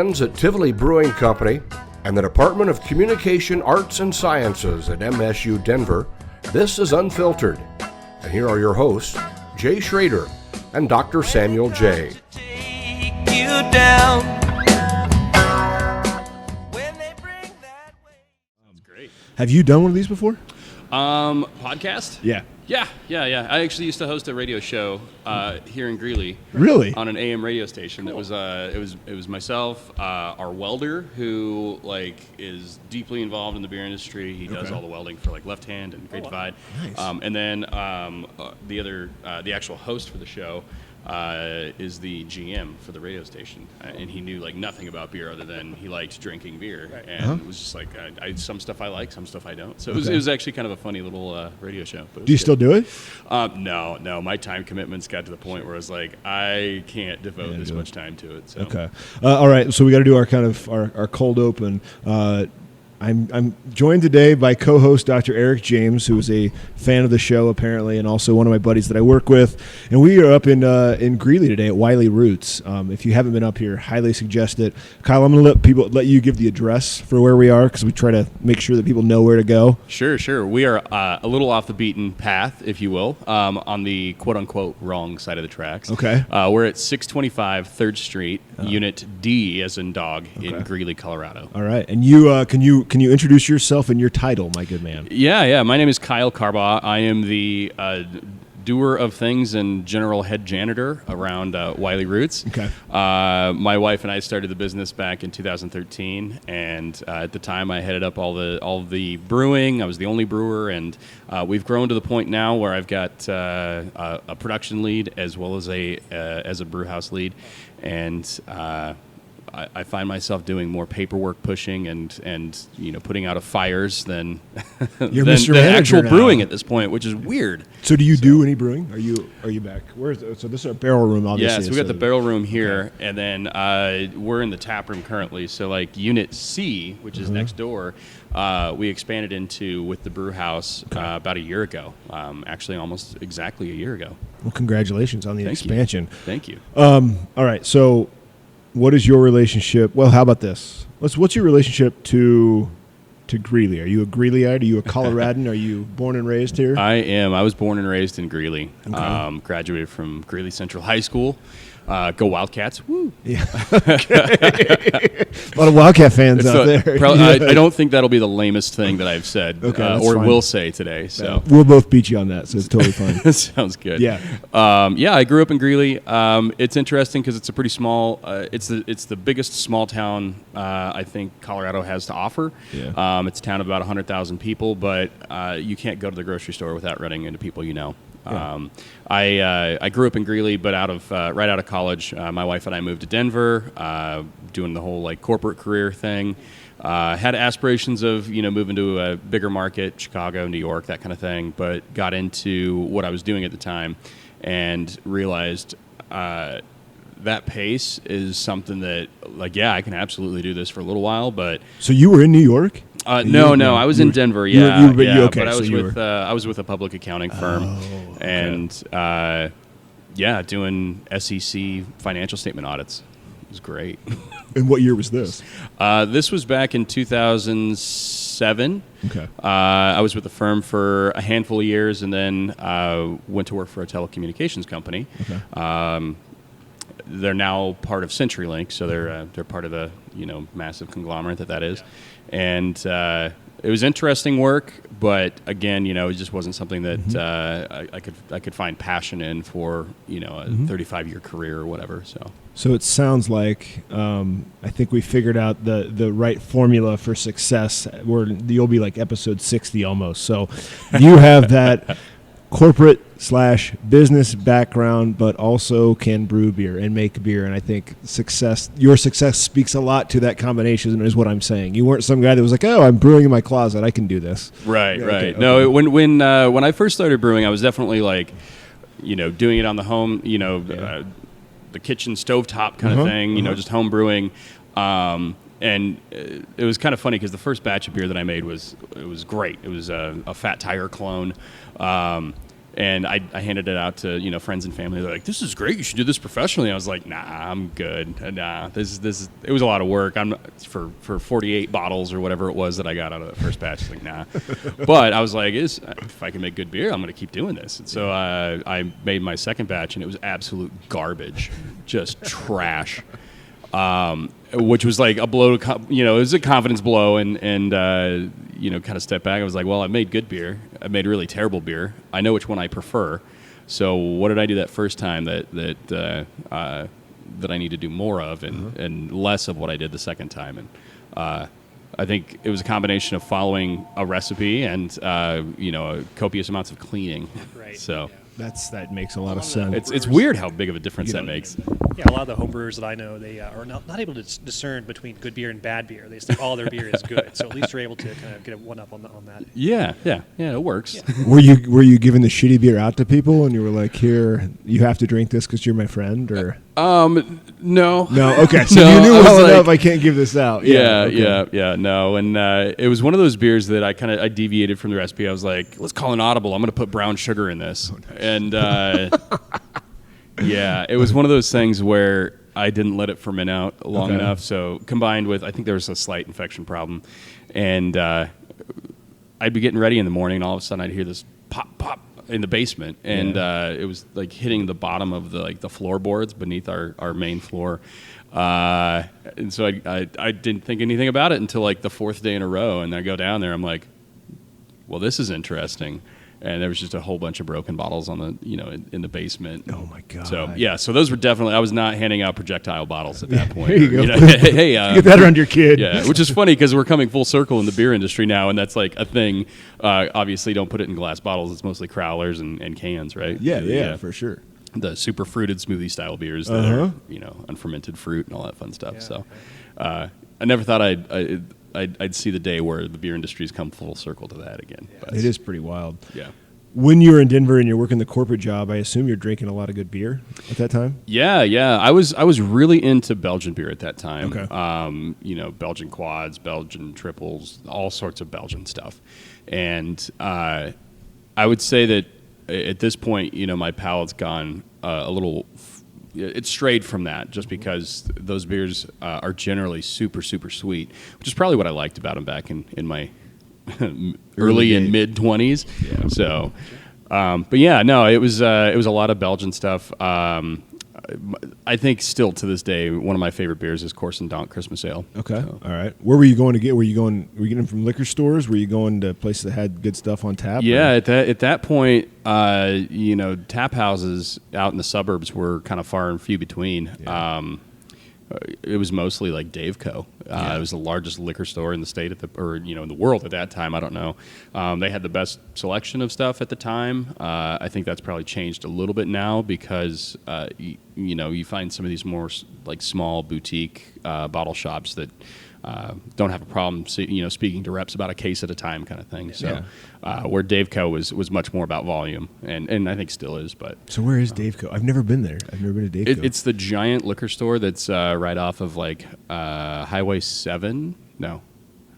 friends at Tivoli Brewing Company and the Department of Communication Arts and Sciences at MSU Denver, this is Unfiltered. And here are your hosts, Jay Schrader and Dr. Samuel J. Great. Have you done one of these before? Podcast? Yeah. Yeah. I actually used to host a radio show here in Greeley. Really? On an AM radio station. Cool. It was myself, our welder, who is deeply involved in the beer industry. He does all the welding for Left Hand and Great Divide. Nice. And then the actual host for the show is the GM for the radio station, and he knew nothing about beer other than he liked drinking beer, and it was just some stuff I like, some stuff I don't. So it was actually kind of a funny little radio show. But do you still do it? No. My time commitments got to the point where I was I can't devote this much time to it. So. Okay. All right. So we got to do our cold open. I'm joined today by co-host Dr. Eric James, who is a fan of the show apparently, and also one of my buddies that I work with. And we are up in Greeley today at Wiley Roots. If you haven't been up here, highly suggest it. Kyle, I'm going to let you give the address for where we are, because we try to make sure that people know where to go. Sure. We are a little off the beaten path, if you will, on the quote-unquote wrong side of the tracks. Okay. We're at 625 3rd Street, Unit D as in dog, in Greeley, Colorado. All right. And you can you introduce yourself and your title, my good man? Yeah. My name is Kyle Carbaugh. I am the doer of things and general head janitor around Wiley Roots. Okay. My wife and I started the business back in 2013, and at the time I headed up all the brewing. I was the only brewer, and we've grown to the point now where I've got a production lead as well as a brew house lead, and I find myself doing more paperwork pushing and putting out of fires than You're than Mr. the Manager actual now. brewing at this point, which is weird. So do you do any brewing? Are you back? So this is our barrel room, obviously. Yeah, so we got the barrel room here, and then we're in the tap room currently. So Unit C, which is next door, we expanded into with the brew house about a year ago. Actually, almost exactly a year ago. Well, congratulations on the expansion. Thank you. All right, so what is your relationship? Well, how about this? What's your relationship to Greeley? Are you a Greeleyite? Are you a Coloradan? Are you born and raised here? I am. I was born and raised in Greeley. Okay. Graduated from Greeley Central High School. Go Wildcats. Woo. Yeah. A lot of Wildcat fans out there. I don't think that'll be the lamest thing that I've said or fine. will say today. So we'll both beat you on that, so it's totally fine. Sounds good. Yeah. I grew up in Greeley. It's interesting because it's a pretty small. It's the biggest small town I think Colorado has to offer. Yeah. It's a town of about 100,000 people, but you can't go to the grocery store without running into people you know. Yeah. I grew up in Greeley, but right out of college, my wife and I moved to Denver, doing the whole corporate career thing. Had aspirations of moving to a bigger market, Chicago, New York, that kind of thing, but got into what I was doing at the time and realized that pace is something that I can absolutely do this for a little while. But so you were in New York? No, I was in Denver. But I was with a public accounting firm, and doing SEC financial statement audits. It was great. And what year was this? This was back in 2007. Okay. I was with the firm for a handful of years, and then went to work for a telecommunications company. Okay. They're now part of CenturyLink, so they're part of the massive conglomerate that is, and it was interesting work, but again, it just wasn't something that I could find passion in for a 35-year career or whatever. So it sounds like I think we figured out the right formula for success. Where you'll be like episode 60 almost. So you have that corporate/business background, but also can brew beer and make beer. And I think your success speaks a lot to that combination, is what I'm saying. You weren't some guy that was like, oh, I'm brewing in my closet, I can do this. Right. Okay. No, when I first started brewing, I was definitely doing it on the home, the kitchen stovetop kind of thing, just home brewing. And it was kind of funny because the first batch of beer that I made was great. It was a Fat Tire clone. And I handed it out to friends and family. They're like, "This is great. You should do this professionally." I was like, "Nah, I'm good. Nah, this is." It was a lot of work. For 48 bottles or whatever it was that I got out of the first batch. Like, nah. But I was like, if I can make good beer, I'm going to keep doing this. And so I made my second batch, and it was absolute garbage, just trash. Which was like a blow to, it was a confidence blow, and kind of step back. I was like, well, I made good beer. I made really terrible beer. I know which one I prefer. So what did I do that first time that I need to do more of, and less of what I did the second time? And I think it was a combination of following a recipe and copious amounts of cleaning. Right. So. Yeah. That makes a lot of sense. It's weird how big of a difference that makes. Yeah, a lot of the homebrewers that I know, they are not able to discern between good beer and bad beer. They think all their beer is good, so at least you're able to kind of get a one up on that. Yeah, it works. Yeah. Were you giving the shitty beer out to people, and you were like, "Here, you have to drink this because you're my friend," or? No. Okay, so No, you knew I was well like- enough. I can't give this out. Yeah. No, and it was one of those beers that I deviated from the recipe. I was like, let's call an audible. I'm going to put brown sugar in this, and it was one of those things where I didn't let it ferment out long enough. So combined with, I think there was a slight infection problem, and I'd be getting ready in the morning, and all of a sudden I'd hear this pop in the basement, and it was like hitting the bottom of the floorboards beneath our main floor. And so I didn't think anything about it until like the fourth day in a row, and I go down there, I'm like, well, this is interesting. And there was just a whole bunch of broken bottles on the in the basement. Oh my god! So those were definitely. I was not handing out projectile bottles at that point. There you go. Hey, get that around your kid. Yeah, which is funny because we're coming full circle in the beer industry now, and that's like a thing. Obviously, don't put it in glass bottles. It's mostly crowlers and cans, right? Yeah, for sure. The super fruited smoothie style beers that are unfermented fruit and all that fun stuff. Yeah, So I never thought I'd see the day where the beer industry's come full circle to that again. Yeah. But It is pretty wild. Yeah. When you're in Denver and you're working the corporate job, I assume you're drinking a lot of good beer at that time. Yeah. I was really into Belgian beer at that time. Okay. Belgian quads, Belgian triples, all sorts of Belgian stuff. And I would say that at this point, my palate's gone a little. It's strayed from that just because those beers are generally super, super sweet, which is probably what I liked about them back in my early and mid 20s. Yeah. So, but yeah, no, it was a lot of Belgian stuff. I think still to this day, one of my favorite beers is Corson Donk Christmas Ale. Okay. So. All right. Where were you going to get? Were you getting them from liquor stores? Were you going to places that had good stuff on tap? Yeah, at that point, tap houses out in the suburbs were kind of far and few between. Yeah. It was mostly like Daveco. It was the largest liquor store in the state in the world at that time. I don't know. They had the best selection of stuff at the time. I think that's probably changed a little bit now because you find some of these more like small boutique bottle shops that don't have a problem, speaking to reps about a case at a time kind of thing. So where Daveco was much more about volume, and I think still is. But so where is Daveco? I've never been there. I've never been to Daveco. it's the giant liquor store that's right off of like Highway 7. No,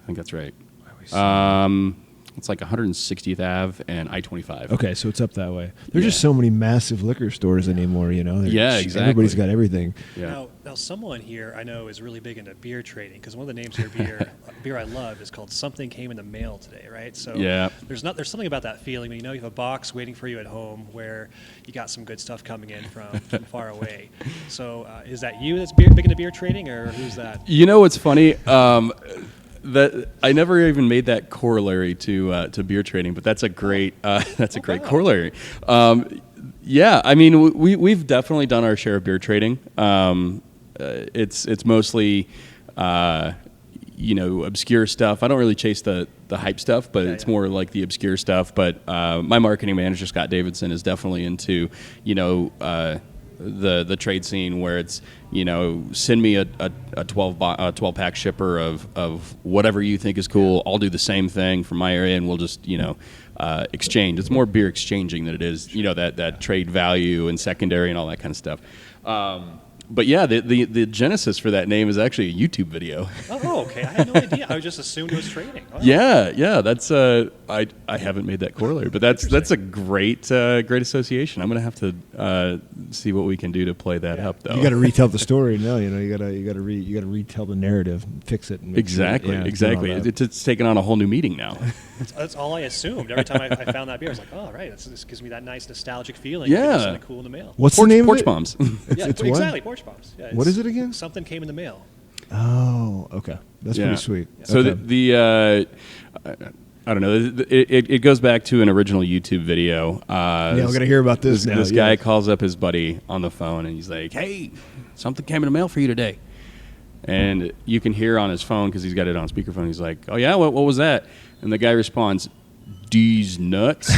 I think that's right. Highway 7. It's like 160th Ave and I-25. Okay, so it's up that way. There's just so many massive liquor stores anymore, Yeah, exactly. Everybody's got everything. Yeah. Now someone here I know is really big into beer trading because one of the names of your beer I love is called Something Came in the Mail Today, right? So Yeah. there's something about that feeling when you have a box waiting for you at home where you got some good stuff coming in from far away. So is that you that's big into beer trading, or who's that? You know what's funny? That I never even made that corollary to beer trading, but that's a great corollary. Yeah, I mean we've definitely done our share of beer trading. It's mostly obscure stuff. I don't really chase the hype stuff, but it's more like the obscure stuff. But my marketing manager Scott Davidson is definitely into the trade scene where it's send me a 12 pack shipper of whatever you think is cool. I'll do the same thing from my area, and we'll just exchange. It's more beer exchanging than it is that trade value and secondary and all that kind of stuff. But yeah, the genesis for that name is actually a YouTube video. Oh, okay. I had no idea. I just assumed it was trading. Wow. Yeah, that's I haven't made that corollary, but that's a great association. I'm going to have to see what we can do to play that up, though. You got to retell the story. No, you got to retell the narrative, fix it. And Exactly. It's taken on a whole new meaning now. That's all I assumed. Every time I found that beer, I was like, oh, right, this gives me that nice nostalgic feeling. Yeah. Something cool in the mail. What's the name Porch of it? Bombs. Yeah, it's exactly, Porch Bombs. Yeah, what is it again? Something came in the mail. Oh, okay. That's pretty sweet. So okay. I don't know. It goes back to an original YouTube video. Yeah, we're gonna hear about this now. This guy calls up his buddy on the phone and he's like, "Hey, something came in the mail for you today." And you can hear on his phone because he's got it on speakerphone. He's like, "Oh yeah, what was that?" And the guy responds, "D's nuts."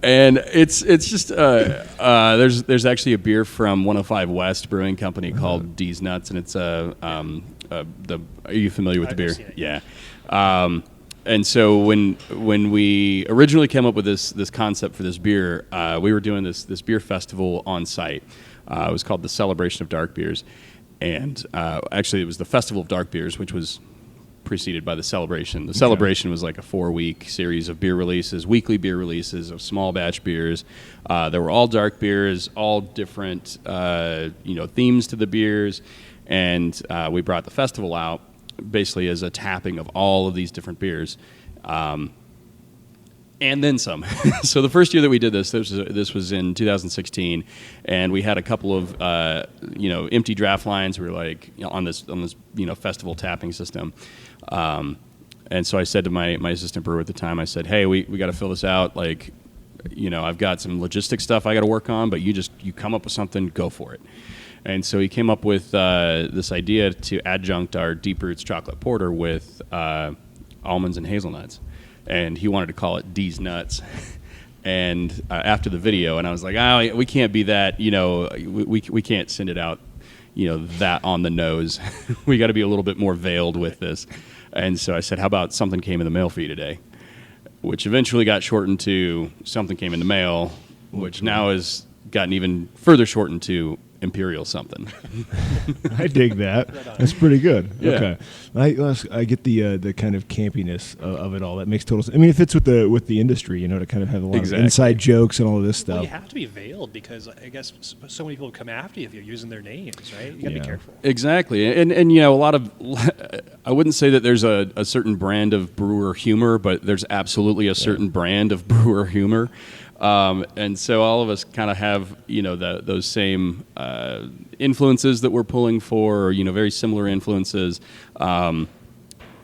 And it's just there's actually a beer from 105 West Brewing Company called D's Nuts, and it's are you familiar with the beer? Yeah. And so when we originally came up with this concept for this beer, we were doing this beer festival on site. It was called the Celebration of Dark Beers, and actually it was the Festival of Dark Beers, which was preceded by the Celebration. The Celebration was like a 4-week series of beer releases, weekly beer releases of small batch beers. They were all dark beers, all different themes to the beers, and we brought the festival out basically as a tapping of all of these different beers, and then some. So the first year that we did this was in 2016, and we had a couple of empty draft lines. We were like on this festival tapping system, and so I said to my assistant brewer at the time, I said, "Hey, we got to fill this out. Like, I've got some logistic stuff I got to work on, but you come up with something, go for it." And so he came up with this idea to adjunct our Deep Roots chocolate porter with almonds and hazelnuts, and he wanted to call it D's Nuts. And after the video, and I was like, "Oh, we can't be that. We can't send it out, that on the nose. We got to be a little bit more veiled with this." And so I said, "How about something came in the mail for you today?" Which eventually got shortened to something came in the mail, which now has gotten even further shortened to Imperial something. I dig that. That's pretty good. Yeah. Okay, I get the kind of campiness of it all. That makes total sense. I mean, it fits with the industry, to kind of have a lot of inside jokes and all of this stuff. Well, you have to be veiled because I guess so many people come after you if you're using their names, right? You got to be careful. Exactly, and a lot of I wouldn't say that there's a certain brand of brewer humor, but there's absolutely a certain brand of brewer humor. And so all of us kind of have, those same influences that we're pulling for, or, very similar influences. And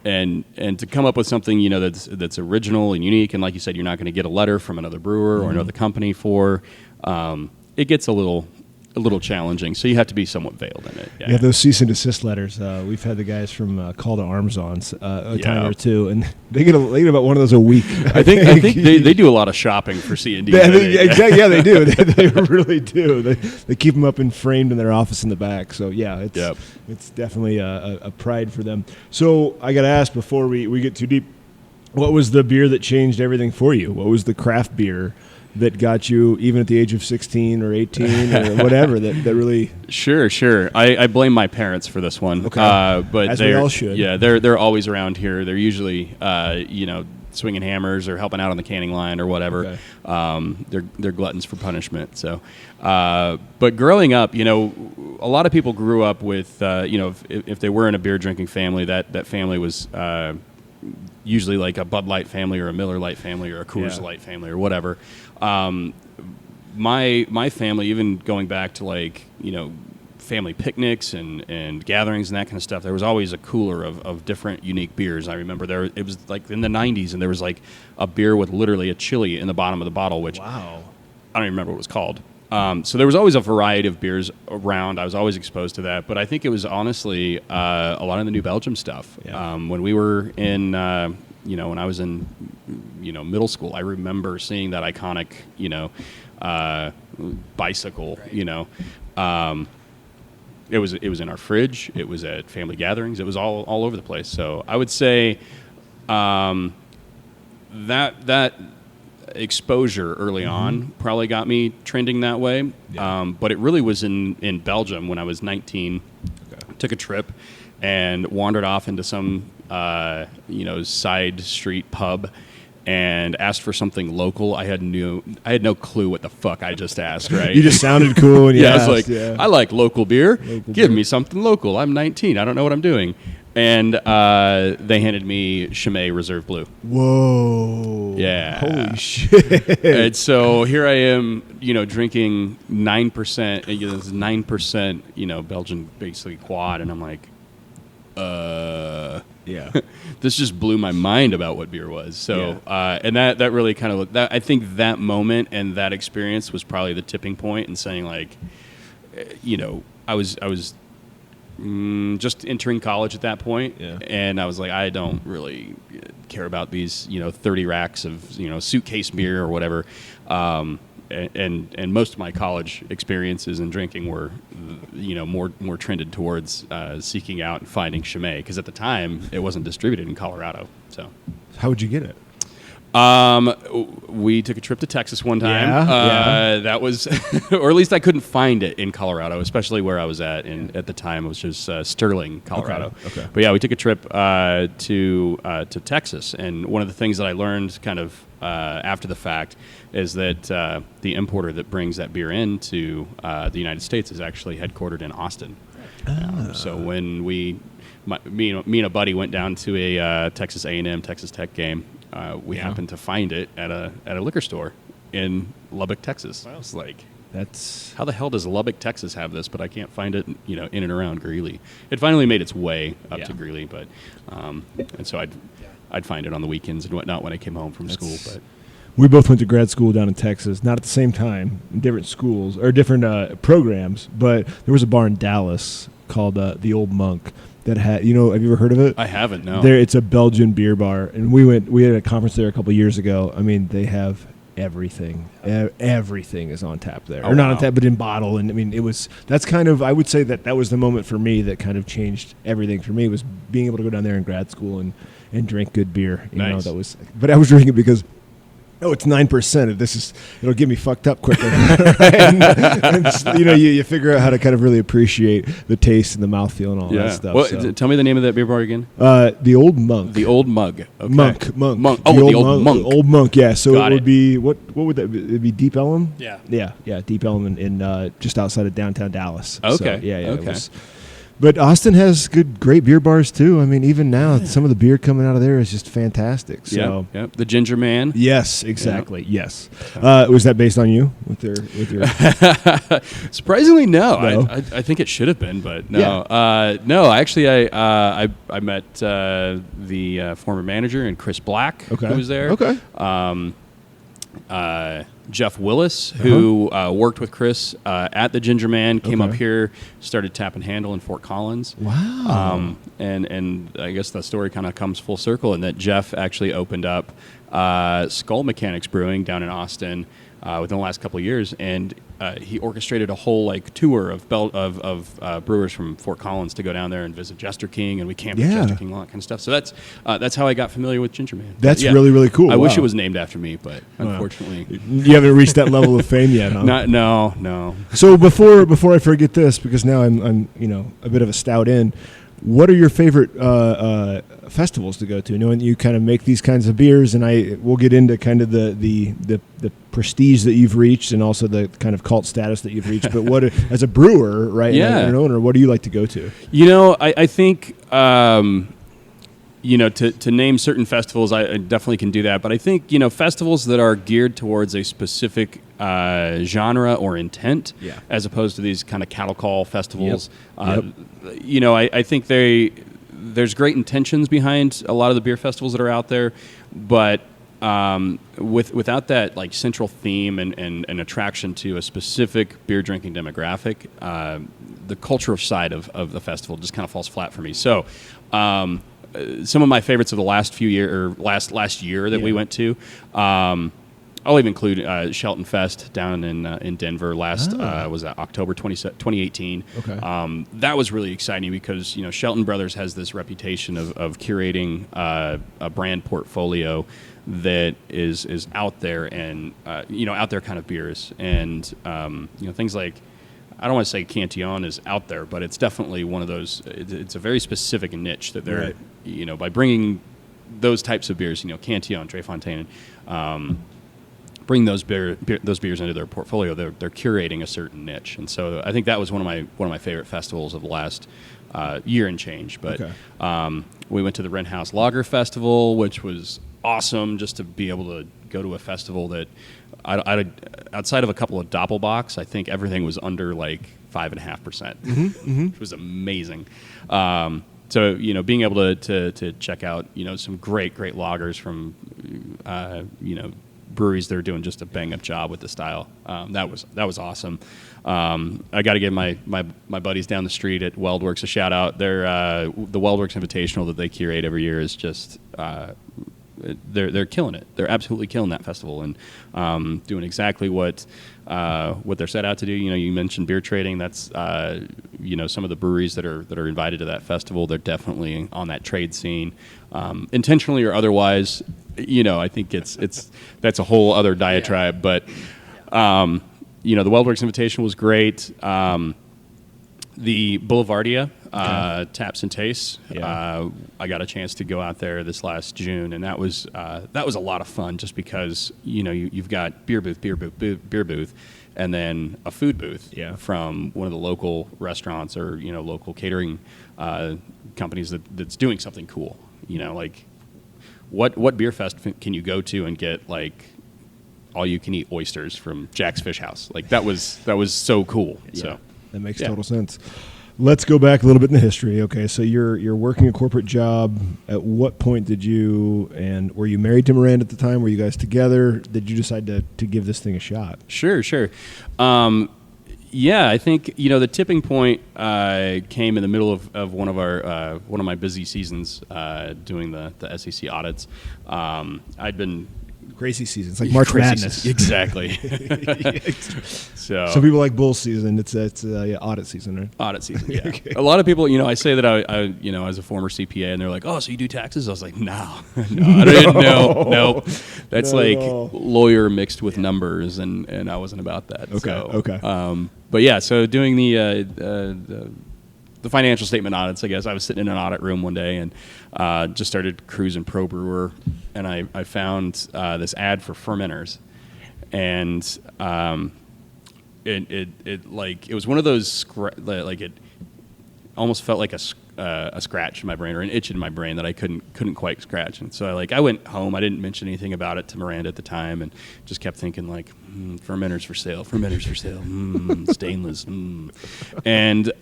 to come up with something, that's original and unique, and like you said, you're not going to get a letter from another brewer or another company for, it gets a little challenging, so you have to be somewhat veiled in it. Yeah, those cease and desist letters. We've had the guys from Call to Arms on a time or two, and they get about one of those a week. I think they do a lot of shopping for C&D. Exactly. Yeah, they do. They really do. They keep them up and framed in their office in the back. So yeah, it's definitely a pride for them. So I got to ask before we get too deep, what was the beer that changed everything for you? What was the craft beer that got you, even at the age of 16 or 18 or whatever, that really... Sure. I blame my parents for this one. Okay. But as we all should. Yeah, they're always around here. They're usually, swinging hammers or helping out on the canning line or whatever. Okay. They're gluttons for punishment. So, but growing up, a lot of people grew up with, if they were in a beer drinking family, that family was... usually like a Bud Light family or a Miller Lite family or a Coors Light family or whatever. My family, even going back to family picnics and gatherings and that kind of stuff, there was always a cooler of different unique beers. I remember it was like in the 90s, and there was like a beer with literally a chili in the bottom of the bottle, which I don't even remember what it was called. So there was always a variety of beers around. I was always exposed to that. But I think it was honestly a lot of the New Belgium stuff. Yeah. When we were in, when I was in, middle school, I remember seeing that iconic, bicycle, right. It was in our fridge. It was at family gatherings. It was all over the place. So I would say that exposure early on probably got me trending that way. Yeah. But it really was in Belgium when I was 19. Okay. Took a trip and wandered off into some side street pub and asked for something local. I had no clue what the fuck I just asked, right? You just sounded cool. And I was like, I like local beer. Give me something local. I'm 19. I don't know what I'm doing. And they handed me Chimay Reserve Blue. Whoa. Yeah. Holy shit. And so here I am, drinking 9%, this is 9%, Belgian basically quad. And I'm like, Yeah. this just blew my mind about what beer was. So, and that really kind of, I think that moment and that experience was probably the tipping point in saying, like, I was just entering college at that point, and I was like, I don't really care about these, 30 racks of, suitcase beer or whatever. And most of my college experiences in drinking were, more trended towards seeking out and finding Chimay, because at the time it wasn't distributed in Colorado. So, how would you get it? We took a trip to Texas one time. Yeah. That was, or at least I couldn't find it in Colorado, especially where I was at. And at the time, it was just Sterling, Colorado. Okay. But yeah, we took a trip to Texas, and one of the things that I learned kind of after the fact is that the importer that brings that beer into the United States is actually headquartered in Austin. So when me and a buddy went down to a Texas A&M, Texas Tech game, we happened to find it at a liquor store in Lubbock, Texas. Wow. It's like, how the hell does Lubbock, Texas have this, but I can't find it, in and around Greeley. It finally made its way up to Greeley, but and so I'd find it on the weekends and whatnot when I came home from school. But we both went to grad school down in Texas, not at the same time, in different schools or different programs, but there was a bar in Dallas called the Old Monk that had, have you ever heard of it? I haven't, no. It's a Belgian beer bar, and we had a conference there a couple of years ago. I mean, they have everything. Everything is on tap there. Or not on tap, but in bottle. And I mean, that's kind of, I would say that was the moment for me that kind of changed everything for me, was being able to go down there in grad school and drink good beer. Nice. But I was drinking it because, it's 9%. It'll get me fucked up quicker. and you figure out how to kind of really appreciate the taste and the mouthfeel and all that stuff. Well, tell me the name of that beer bar again. The Old Monk. The Old Mug. Okay. Monk. Oh, the Old Monk. Old Monk. Yeah. So Got it would be what would that be? It'd be Deep Ellum. Yeah. Yeah. Deep Ellum in just outside of downtown Dallas. Okay. So, yeah. Okay. But Austin has great beer bars too. I mean, even now, some of the beer coming out of there is just fantastic. So, yeah. The Ginger Man. Yes, exactly. Yeah. Yes. Was that based on you with your? Surprisingly, no. I think it should have been, but no. Yeah. No. Actually, I met the former manager and Chris Black, who was there. Okay. Jeff Willis, who worked with Chris at the Ginger Man, came up here, started Tap and Handle in Fort Collins. Wow. And I guess the story kind of comes full circle in that Jeff actually opened up Skull Mechanics Brewing down in Austin within the last couple of years, and he orchestrated a whole tour of brewers from Fort Collins to go down there and visit Jester King, and we camped at Jester King, all that kind of stuff. So that's how I got familiar with Ginger Man. That's really, really cool. I wish it was named after me, but unfortunately, you haven't reached that level of fame yet, huh? No. So before I forget this, because now I'm a bit of a stout in. What are your favorite festivals to go to? Knowing you kind of make these kinds of beers, and we'll get into kind of the prestige that you've reached, and also the kind of cult status that you've reached. But what, as a brewer, right, and an owner, what do you like to go to? I think to name certain festivals, I definitely can do that. But I think festivals that are geared towards a specific genre or intent, as opposed to these kind of cattle call festivals. I think there's great intentions behind a lot of the beer festivals that are out there, but without that central theme and attraction to a specific beer drinking demographic, the cultural side of the festival just kind of falls flat for me. So some of my favorites of the last few year or last year that we went to. I'll even include Shelton Fest down in Denver was that October 2018. Okay. That was really exciting because Shelton Brothers has this reputation of curating a brand portfolio that is out there and out there kind of beers, and things like I don't want to say Cantillon is out there, but it's definitely one of those. It's a very specific niche that they're, by bringing those types of beers, Cantillon, Drie-Fonteinen, bring those beers into their portfolio. They're curating a certain niche, and so I think that was one of my favorite festivals of the last year and change. But we went to the Renthouse Lager Festival, which was awesome, just to be able to go to a festival that outside of a couple of Doppelbocks, I think everything was under like 5.5%, which was amazing. So being able to check out some great lagers from breweries that are doing just a bang up job with the style, that was awesome. I got to give my buddies down the street at Weldworks a shout out. They're the Weldworks Invitational that they curate every year is just they're killing it. They're absolutely killing that festival and doing exactly what they're set out to do. You mentioned beer trading. That's some of the breweries that are invited to that festival. They're definitely on that trade scene, intentionally or otherwise. I think that's a whole other diatribe. But the Weldworks Invitational was great. The Boulevardia Taps and Tastes. I got a chance to go out there this last June, and that was a lot of fun. Just because you've got beer booth, and then a food booth from one of the local restaurants or local catering companies that's doing something cool. Like what beer fest can you go to and get like all you can eat oysters from Jack's Fish House? Like that was so cool. Yeah. So. That makes total sense. Let's go back a little bit in the history. Okay, so you're working a corporate job. At what point were you married to Miranda at the time? Were you guys together? Did you decide to give this thing a shot? Sure. I think the tipping point came in the middle of one of my busy seasons doing the SEC audits. I'd been crazy seasons, like March Madness. Exactly. So some people like bull season. It's audit season, right? Audit season. Yeah. Okay. A lot of people, I say that I as a former CPA, and they're like, "Oh, so you do taxes?" I was like, "No, I didn't know. No, that's lawyer mixed with numbers, and I wasn't about that." Okay. But yeah, so doing the financial statement audits, I guess. I was sitting in an audit room one day and just started cruising Pro Brewer, and I found this ad for fermenters, and it was one of those it almost felt like a scratch in my brain or an itch in my brain that I couldn't quite scratch. And so I went home. I didn't mention anything about it to Miranda at the time, and just kept thinking fermenters for sale, stainless. And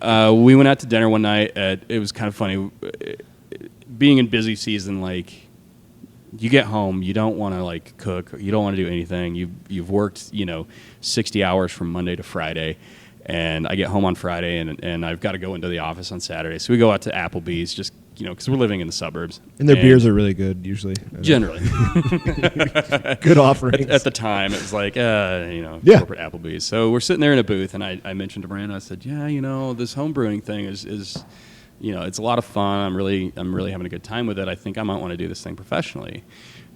we went out to dinner one night. It was kind of funny. Being in busy season, you get home, you don't want to cook, you don't want to do anything. You've worked 60 hours from Monday to Friday. And I get home on Friday, and I've got to go into the office on Saturday. So we go out to Applebee's, just because we're living in the suburbs. And their beers are really good, usually. Generally, good offerings. At the time, it was corporate Applebee's. So we're sitting there in a booth, and I mentioned to Brandon, I said, this home brewing thing is it's a lot of fun. I'm really having a good time with it. I think I might want to do this thing professionally.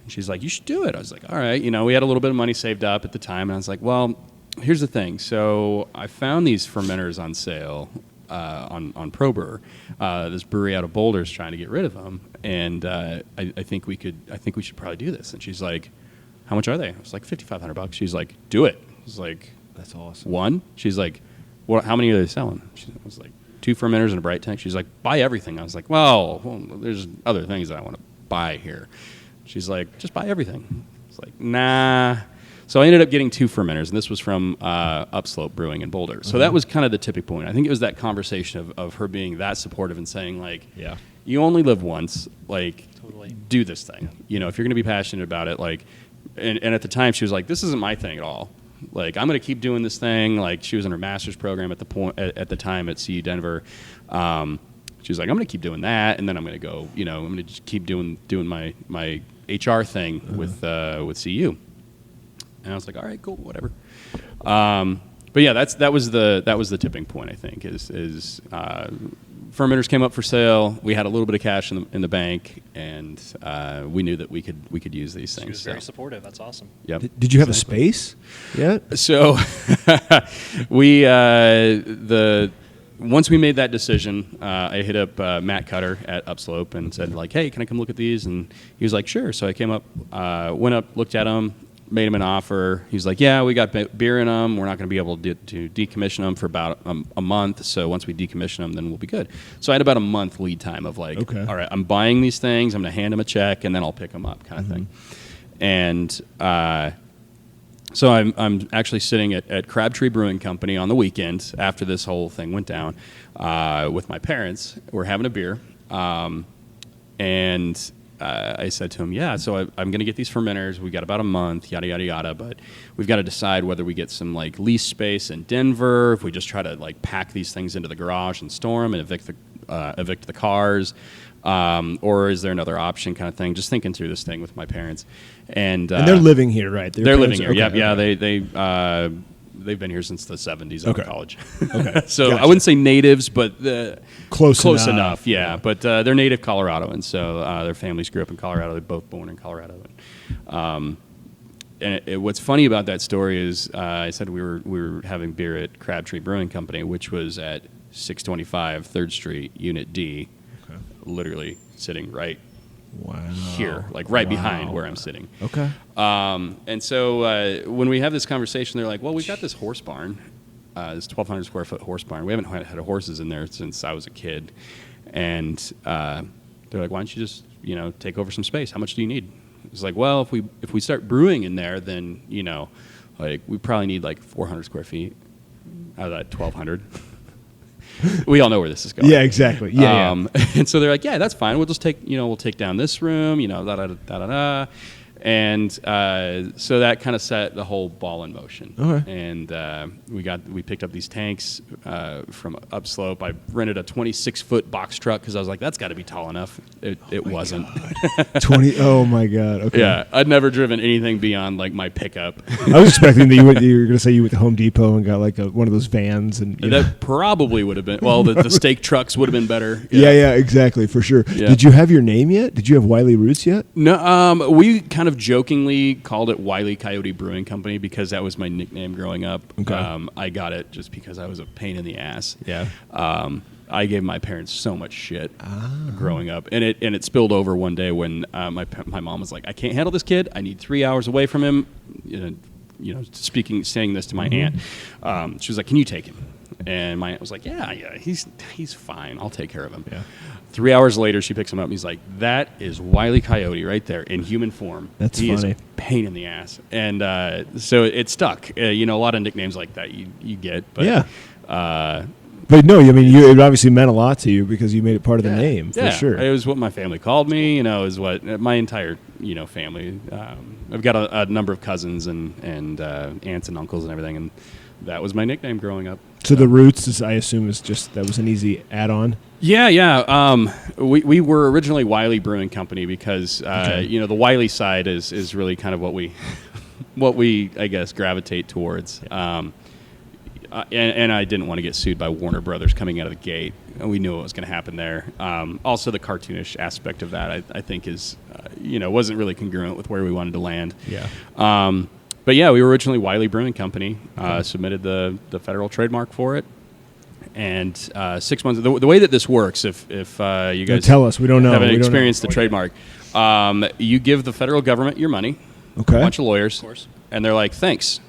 And she's like, you should do it. I was like, all right. We had a little bit of money saved up at the time, and I was like, well. Here's the thing. So I found these fermenters on sale on Pro Brewer. This brewery out of Boulder is trying to get rid of them, and I think we should probably do this. And she's like, "How much are they?" I was like, $5,500. She's like, "Do it." I was like, "That's awesome." One. She's like, "What? How many are they selling?" I was like, 2 fermenters and a bright tank. She's like, "Buy everything." I was like, "Well, there's other things that I want to buy here." She's like, "Just buy everything." I was like, "Nah." So I ended up getting 2 fermenters, and this was from Upslope Brewing in Boulder. So that was kind of the tipping point. I think it was that conversation of her being that supportive and saying, you only live once, totally. Do this thing. If you're going to be passionate about it, and at the time she was like, this isn't my thing at all. I'm going to keep doing this thing. She was in her master's program at the time at CU Denver. She was like, I'm going to keep doing that, and then I'm going to go, I'm going to just keep doing my HR thing with CU. And I was like, all right, cool, whatever. But yeah, that was the tipping point. I think is fermenters came up for sale. We had a little bit of cash in the bank, and we knew that we could use these things. She was very supportive. That's awesome. Yep. Did you have a space yet? So once we made that decision, I hit up Matt Cutter at Upslope and said, like, hey, can I come look at these? And he was like, sure. So I came up, went up, looked at them, made him an offer. He's like, yeah, we got beer in them. We're not going to be able to decommission them for about a month. So once we decommission them, then we'll be good. So I had about a month lead time of like, okay, all right, I'm buying these things. I'm going to hand them a check, and then I'll pick them up kind of thing. And so I'm actually sitting at Crabtree Brewing Company on the weekend after this whole thing went down with my parents. We're having a beer. And I said to him, yeah, so I'm going to get these fermenters. We got about a month, yada, yada, yada. But we've got to decide whether we get some like lease space in Denver, if we just try to like pack these things into the garage and store them and evict the cars, or is there another option kind of thing. Just thinking through this thing with my parents. And they're living here, right? They're living here. Okay, Yeah, okay. they've been here since the 70s out of college. Okay. So Gotcha. I wouldn't say natives, but Close enough. Yeah. But they're native Coloradoans, so their families grew up in Colorado. They're both born in Colorado. And what's funny about that story is I said we were having beer at Crabtree Brewing Company, which was at 625 3rd Street, Unit D, literally sitting right here, like right behind where I'm sitting. Okay. And so when we have this conversation, they're like, well, we've got this horse barn, this 1,200 square foot horse barn. We haven't had horses in there since I was a kid. And they're like, why don't you just, take over some space? How much do you need? It's like, well, if we start brewing in there, then, like we probably need like 400 square feet out of that 1,200. We all know where this is going. Yeah, exactly. Yeah, And so they're like, yeah, that's fine. We'll just we'll take down this room, da da da da da. And so that kind of set the whole ball in motion. Okay. And we picked up these tanks from Upslope. I rented a 26-foot box truck because I was like, that's got to be tall enough. It wasn't. 20. Oh my God. Okay. Yeah, I'd never driven anything beyond like my pickup. I was expecting that you were going to say you went to Home Depot and got like one of those vans, and That probably would have been. Well, the steak trucks would have been better. Yeah, exactly, for sure. Yeah. Did you have your name yet? Did you have Wiley Roots yet? No, we kind of jokingly called it Wiley Coyote Brewing Company because that was my nickname growing up. Okay. I got it just because I was a pain in the ass. Yeah. I gave my parents so much shit growing up, and it spilled over one day when my mom was like, "I can't handle this kid. I need 3 hours away from him." Saying this to my aunt. She was like, "Can you take him?" And my aunt was like, "Yeah, he's fine. I'll take care of him." Yeah. 3 hours later, she picks him up, and he's like, "That is Wiley Coyote right there in human form." That's he funny. Is a pain in the ass, and so it stuck. A lot of nicknames like that you get, but Yeah. But no, I mean, it obviously meant a lot to you because you made it part of the name, for sure. It was what my family called me. It was what my entire family. I've got a number of cousins and aunts and uncles and everything, and that was my nickname growing up. So the Roots, I assume, that was an easy add-on. Yeah. We were originally Wiley Brewing Company because the Wiley side is really kind of what we I guess gravitate towards. And I didn't want to get sued by Warner Brothers coming out of the gate. We knew what was going to happen there. Also, the cartoonish aspect of that, I think, is wasn't really congruent with where we wanted to land. Yeah. But yeah, we were originally Wiley Brewing Company. Submitted the federal trademark for it, and 6 months. The way that this works, if you guys tell us, we don't know, haven't experienced the trademark, you give the federal government your money. Okay. A bunch of lawyers, Of course. and they're like, "Thanks."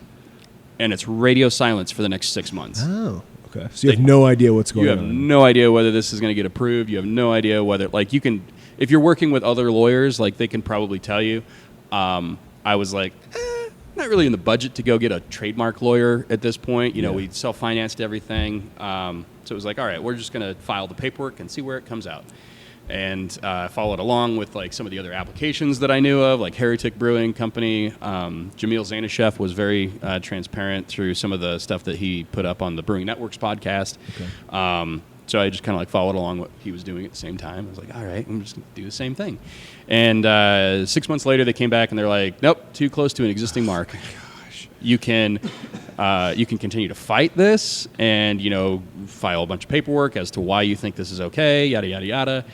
And it's radio silence for the next 6 months. Oh, okay. So you have no idea what's going on. You have no idea whether this is going to get approved. You have no idea whether, you can, if you're working with other lawyers, they can probably tell you. I was like, not really in the budget to go get a trademark lawyer at this point. We self-financed everything. So it was like, all right, we're just going to file the paperwork and see where it comes out. And followed along with some of the other applications that I knew of, like Heretic Brewing Company. Jamil Zainasheff was very transparent through some of the stuff that he put up on the Brewing Networks podcast. Okay. So I just kind of followed along what he was doing at the same time. I was like, all right, I'm just going to do the same thing. And 6 months later, they came back and they're like, nope, too close to an existing mark. Gosh. you can continue to fight this and, file a bunch of paperwork as to why you think this is okay, yada, yada, yada.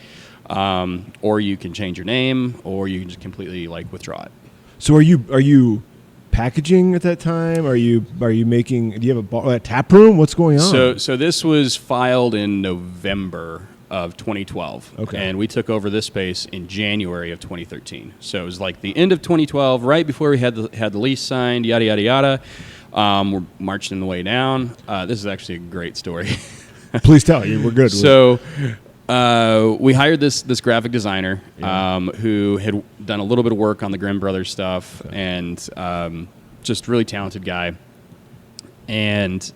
Or you can change your name, or you can just completely withdraw it. So are you packaging at that time? Are you making? Do you have a tap room? What's going on? So this was filed in November of 2012, okay, and we took over this space in January of 2013. So it was the end of 2012, right before we had the lease signed, yada yada yada. We're marching the way down. This is actually a great story. Please tell. We're good. So. We hired this graphic designer who had done a little bit of work on the Grimm Brothers stuff, and just really talented guy. And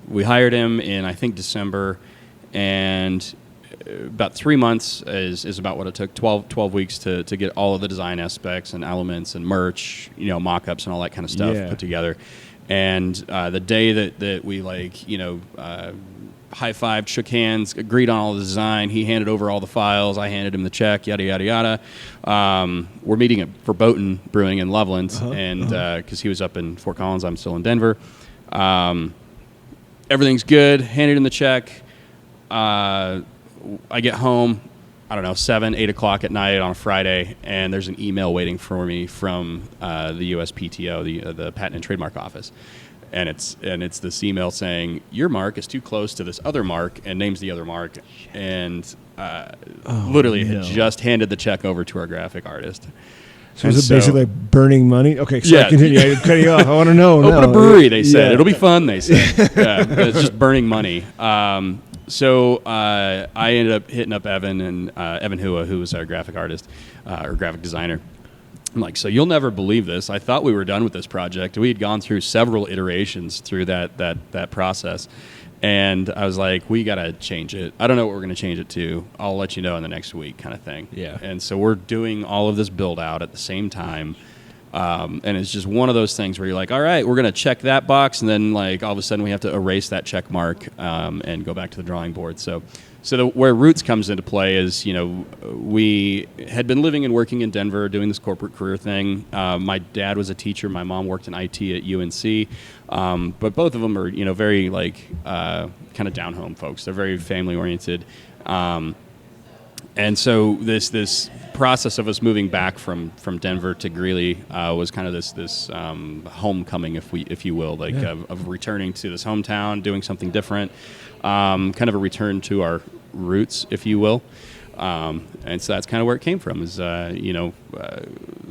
we hired him in, I think, December, and about 3 months is about what it took, 12 weeks to get all of the design aspects and elements and merch, mock-ups and all that kind of stuff put together. And the day that we high-fived, shook hands, agreed on all the design. He handed over all the files. I handed him the check, yada, yada, yada. We're meeting at Verboten Brewing in Loveland, and because he was up in Fort Collins, I'm still in Denver. Everything's good. Handed him the check. I get home, 7, 8 o'clock at night on a Friday, and there's an email waiting for me from the USPTO, the Patent and Trademark Office. And it's this email saying your mark is too close to this other mark, and names the other mark, and literally had just handed the check over to our graphic artist. So is it basically burning money? Okay, so continue. I'm cutting you off. I want to know. Open a brewery, they said. It'll be fun, they said. It's just burning money. So I ended up hitting up Evan and Evan Hua, who was our graphic artist or graphic designer. I'm like, so you'll never believe this. I thought we were done with this project. We had gone through several iterations through that process. And I was like, we got to change it. I don't know what we're going to change it to. I'll let you know in the next week kind of thing. Yeah. And so we're doing all of this build out at the same time. And it's just one of those things where you're like, all right, we're going to check that box. And then all of a sudden we have to erase that check mark and go back to the drawing board. So where Roots comes into play is, we had been living and working in Denver doing this corporate career thing. My dad was a teacher. My mom worked in IT at UNC. But both of them are, very kind of down home folks. They're very family oriented. And so this process of us moving back from Denver to Greeley was kind of this homecoming, if you will, of returning to this hometown, doing something different, kind of a return to our roots, if you will. And so that's kind of where it came from. Is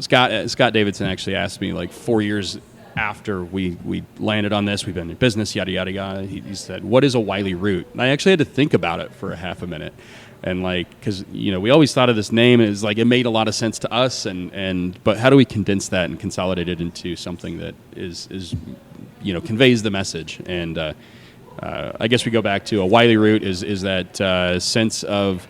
Scott Davidson actually asked me 4 years after we landed on this, we've been in business, yada yada yada. He said, "What is a Wiley root?" And I actually had to think about it for a half a minute. And because we always thought of this name as it made a lot of sense to us, but how do we condense that and consolidate it into something that is conveys the message? And I guess we go back to a Wiley root is that sense of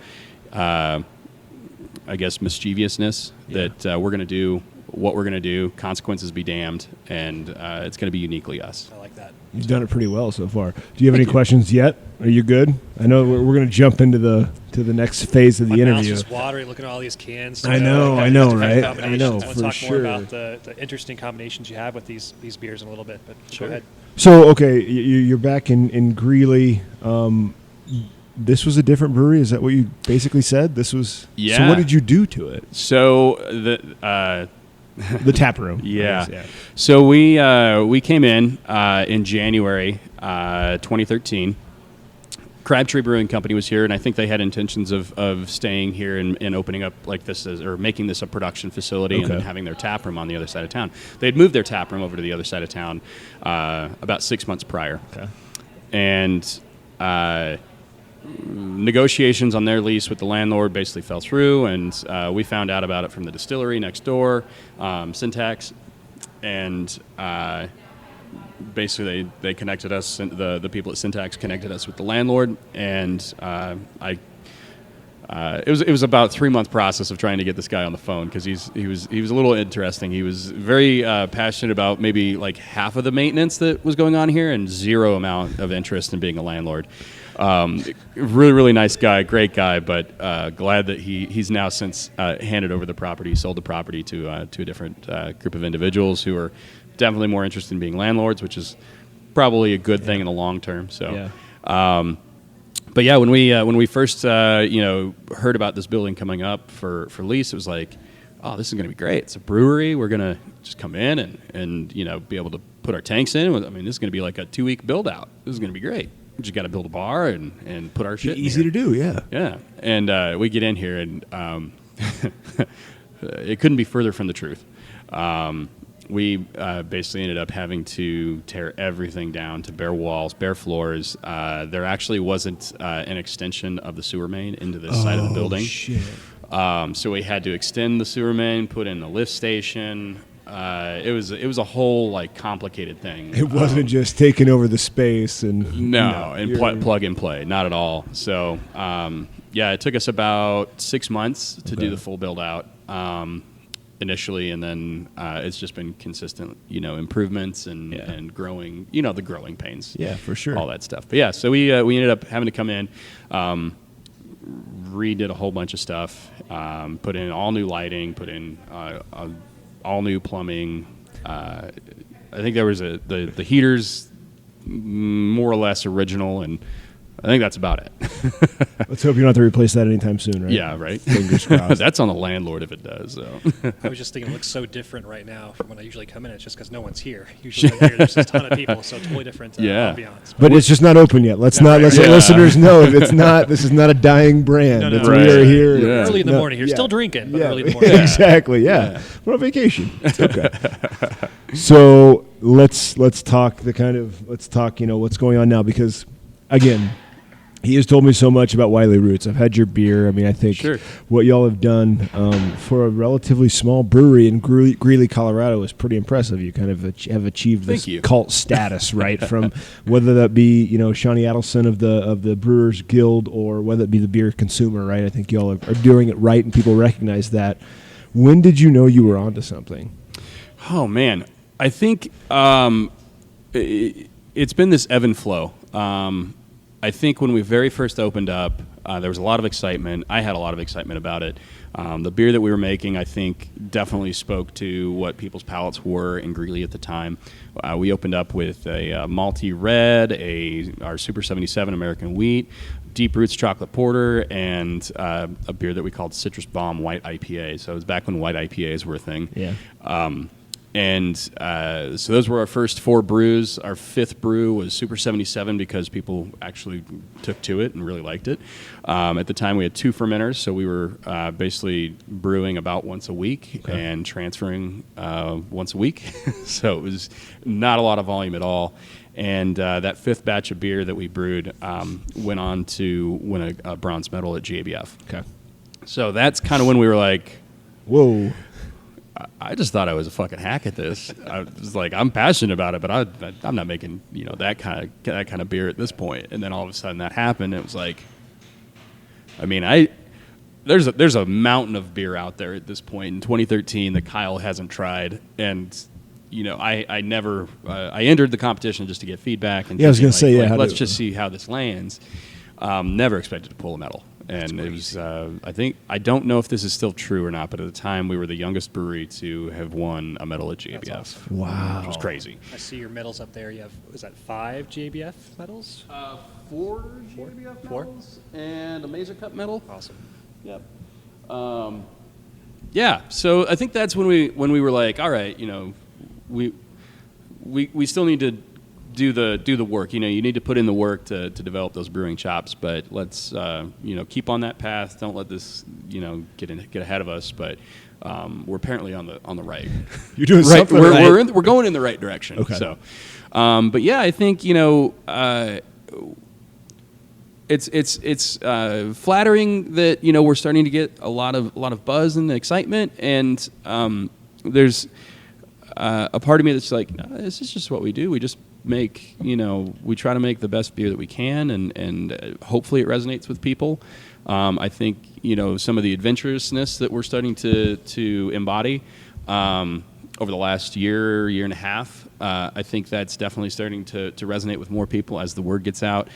mischievousness that we're going to do what we're going to do, consequences be damned, and it's going to be uniquely us. I like that. You've done it pretty well so far. Do you have any questions yet? Are you good? I know we're going to jump into the next phase of the interview. My mouth's just watering looking at all these cans. I know, right? I know, for for talk sure. more about the interesting combinations you have with these beers in a little bit, but Sure. Go ahead. So, okay, you're back in Greeley. This was a different brewery. Is that what you basically said? This was. Yeah. So what did you do to it? So The tap room. Yeah. So we came in January 2013. Crabtree Brewing Company was here, and I think they had intentions of staying here and opening up or making this a production facility and then having their tap room on the other side of town. They had moved their tap room over to the other side of town about 6 months prior. Okay. And negotiations on their lease with the landlord basically fell through, and we found out about it from the distillery next door, Syntax, and basically they connected us. The people at Syntax connected us with the landlord, and it was about a 3-month process of trying to get this guy on the phone because he was a little interesting. He was very passionate about maybe half of the maintenance that was going on here and zero amount of interest in being a landlord. Really, really nice guy, great guy, but glad that he's now since handed over the property, sold the property to a different group of individuals who are definitely more interested in being landlords, which is probably a good thing in the long term. So, but yeah, when we first heard about this building coming up for lease, it was like, oh, this is going to be great. It's a brewery. We're going to just come in and be able to put our tanks in. I mean, this is going to be like a 2-week build out. This is going to be great. We just got to build a bar and put our shit. Easy to do, yeah. Yeah, and we get in here and it couldn't be further from the truth. We basically ended up having to tear everything down to bare walls, bare floors. There actually wasn't an extension of the sewer main into this side of the building. Shit. So we had to extend the sewer main, put in the lift station. It was a whole like complicated thing. It wasn't just taking over the space and plug and play, not at all. So it took us about 6 months to do the full build out initially, and then it's just been consistent, improvements and growing, the growing pains. Yeah, for sure. All that stuff. But yeah, so we ended up having to come in. Redid a whole bunch of stuff, put in all new lighting, put in all new plumbing. I think there was the heaters more or less original, and I think that's about it. Let's hope you don't have to replace that anytime soon, right? Yeah, right. Fingers crossed. That's on the landlord if it does. So. I was just thinking it looks so different right now from when I usually come in. It's just because no one's here. Usually there's just a ton of people, so totally different ambiance. But it's just not open yet. Let's not let the listeners know if it's not. This is not a dying brand. No, we are here early in the morning. You're still drinking, but early in the morning. Exactly. Yeah. We're on vacation. It's okay. So let's talk what's going on now, because again, he has told me so much about Wiley Roots. I've had your beer. I mean, I think what y'all have done for a relatively small brewery in Greeley, Colorado is pretty impressive. You kind of have achieved this cult status, right? From whether that be, Shawnee Adelson of the Brewers Guild, or whether it be the beer consumer, right? I think y'all are doing it right, and people recognize that. When did you know you were onto something? Oh, man. I think it's been this ebb and flow. I think when we very first opened up, there was a lot of excitement. I had a lot of excitement about it. The beer that we were making, I think, definitely spoke to what people's palates were in Greeley at the time. We opened up with a malty red, our Super 77 American wheat, Deep Roots chocolate porter, and a beer that we called Citrus Bomb White IPA. So it was back when white IPAs were a thing. Yeah. So those were our first 4 brews. Our 5th brew was Super 77 because people actually took to it and really liked it. At the time, we had 2 fermenters, so we were basically brewing about once a week and transferring once a week. So it was not a lot of volume at all. And that 5th batch of beer that we brewed went on to win a bronze medal at GABF. Okay. So that's kind of when we were like, whoa. I just thought I was a fucking hack at this. I was like, I'm passionate about it, but I'm not making that kind of beer at this point. And then all of a sudden that happened. And it was like, I mean, there's a mountain of beer out there at this point in 2013 that Kyle hasn't tried, and I entered the competition just to get feedback. And I was going to say, let's just see how this lands. Never expected to pull a medal. And it was, I don't know if this is still true or not, but at the time we were the youngest brewery to have won a medal at GABF. Awesome. Wow. Which was crazy. I see your medals up there. You have, is that 5 GABF medals? 4 GABF medals and a Mazer Cup medal. Awesome. Yep. So I think that's when we were like, all right, we still need to do the work. You need to put in the work to develop those brewing chops, but let's keep on that path. Don't let this get ahead of us. But we're apparently on the right. You're doing right. something We're going in the right direction. Okay. So, but yeah, I think it's flattering that we're starting to get a lot of buzz and excitement, and there's a part of me that's like, no, this is just what we do. We just make, we try to make the best beer that we can, and hopefully it resonates with people. I think, some of the adventurousness that we're starting to embody over the last year and a half, I think that's definitely starting to resonate with more people as the word gets out.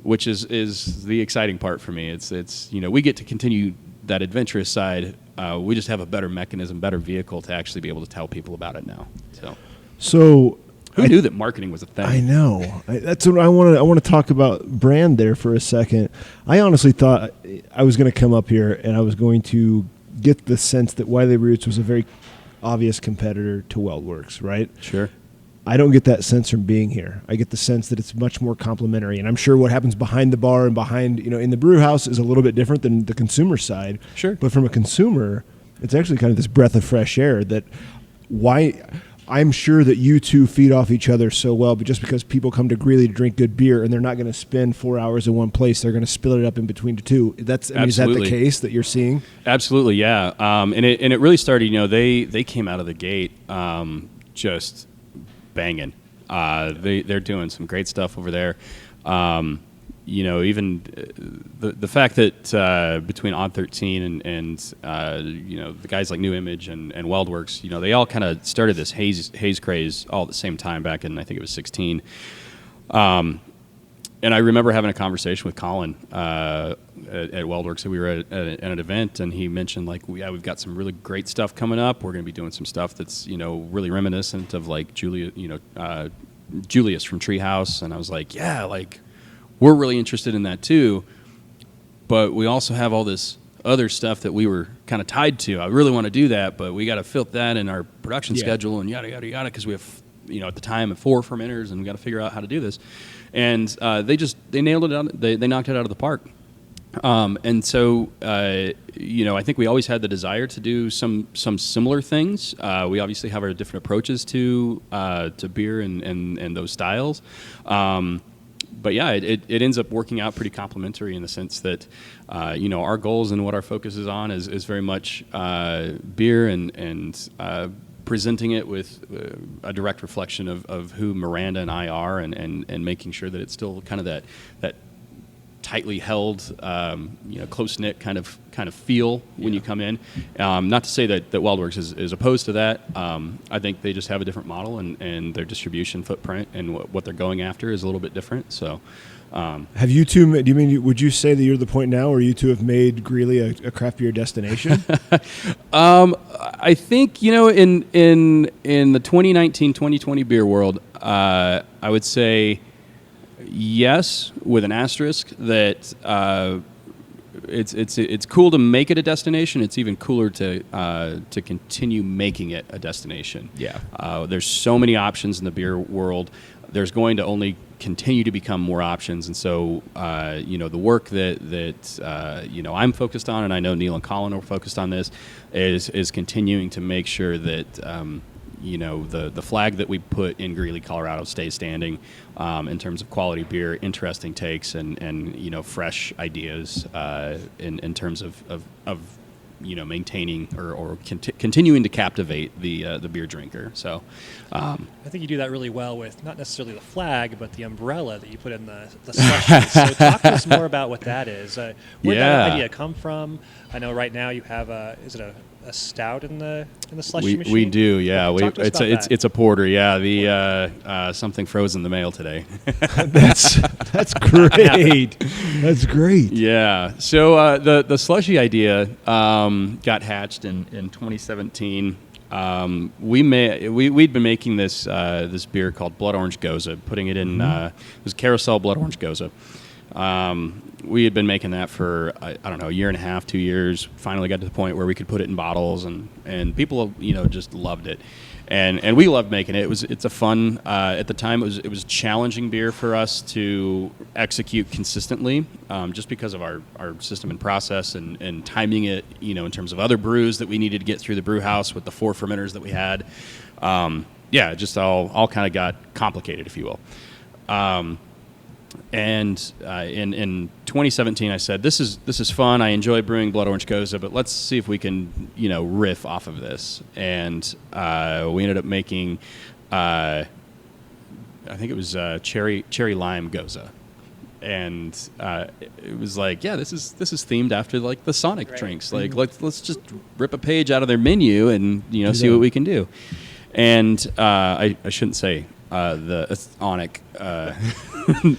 which is the exciting part for me. It's we get to continue that adventurous side. We just have a better mechanism, better vehicle to actually be able to tell people about it now. So who knew that marketing was a thing? I know. That's what I want to. I want to talk about brand there for a second. I honestly thought I was going to come up here and I was going to get the sense that Wiley Roots was a very obvious competitor to WeldWorks, right? Sure. I don't get that sense from being here. I get the sense that it's much more complementary, and I'm sure what happens behind the bar and behind, in the brew house is a little bit different than the consumer side. Sure. But from a consumer, it's actually kind of this breath of fresh air that I'm sure that you two feed off each other so well, but just because people come to Greeley to drink good beer and they're not going to spend 4 hours in one place, they're going to split it up in between the two. Is that the case that you're seeing? Absolutely, yeah. And it really started, they came out of the gate just banging. They're doing some great stuff over there. Even the fact that between Odd 13 and the guys like New Image and WeldWorks, they all kind of started this haze craze all at the same time back in, I think it was 16. And I remember having a conversation with Colin at WeldWorks. We were at an event, and he mentioned we've got some really great stuff coming up. We're going to be doing some stuff that's really reminiscent of Julius from Treehouse, and I was like, yeah, we're really interested in that too, but we also have all this other stuff that we were kind of tied to. I really want to do that, but we got to fit that in our production schedule and yada yada yada, because we have at the time 4 fermenters, and we got to figure out how to do this. And they nailed it out. They knocked it out of the park. And so I think we always had the desire to do some similar things. We obviously have our different approaches to beer and those styles. But yeah, it ends up working out pretty complementary in the sense that, our goals and what our focus is on is very much beer and presenting it with a direct reflection of who Miranda and I are, and making sure that it's still kind of that tightly held, close-knit kind of feel when you come in. Not to say that WeldWorks is opposed to that. I think they just have a different model, and their distribution footprint and what they're going after is a little bit different. So, have you two? Would you say that you're the point now where you two have made Greeley a craft beer destination? I think in the 2019-2020 beer world, I would say yes, with an asterisk that it's cool to make it a destination. It's even cooler to continue making it a destination. Yeah. There's so many options in the beer world. There's going to only continue to become more options, and so the work that I'm focused on, and I know Neil and Colin are focused on this, is continuing to make sure that the flag that we put in Greeley, Colorado, stays standing in terms of quality beer, interesting takes, and fresh ideas in terms of maintaining or continuing to captivate the beer drinker. So I think you do that really well with not necessarily the flag, but the umbrella that you put in the slushies. So talk to us more about what that is. Where did that idea come from? I know right now you have is it a stout in the slushy machine? We do, yeah. It's a porter, yeah. The something frozen in the mail today. That's great. That's great. Yeah. So the slushy idea got hatched in 2017. We'd been making this beer called Blood Orange Goza, putting it in it was Carousel Blood Orange Goza. We had been making that for I don't know, a year and a half, 2 years. Finally got to the point where we could put it in bottles, and people just loved it, and we loved making it. It's a fun at the time. It was challenging beer for us to execute consistently, just because of our system and process and timing it. In terms of other brews that we needed to get through the brew house with the 4 fermenters that we had. It just all kind of got complicated, if you will. And in 2017, I said, "This is fun. I enjoy brewing Blood Orange Goza, but let's see if we can, riff off of this." And we ended up making, I think it was cherry lime Goza, and it was like, yeah, this is themed after the Sonic drinks. Let's just rip a page out of their menu and see what we can do. And I shouldn't say the Oonic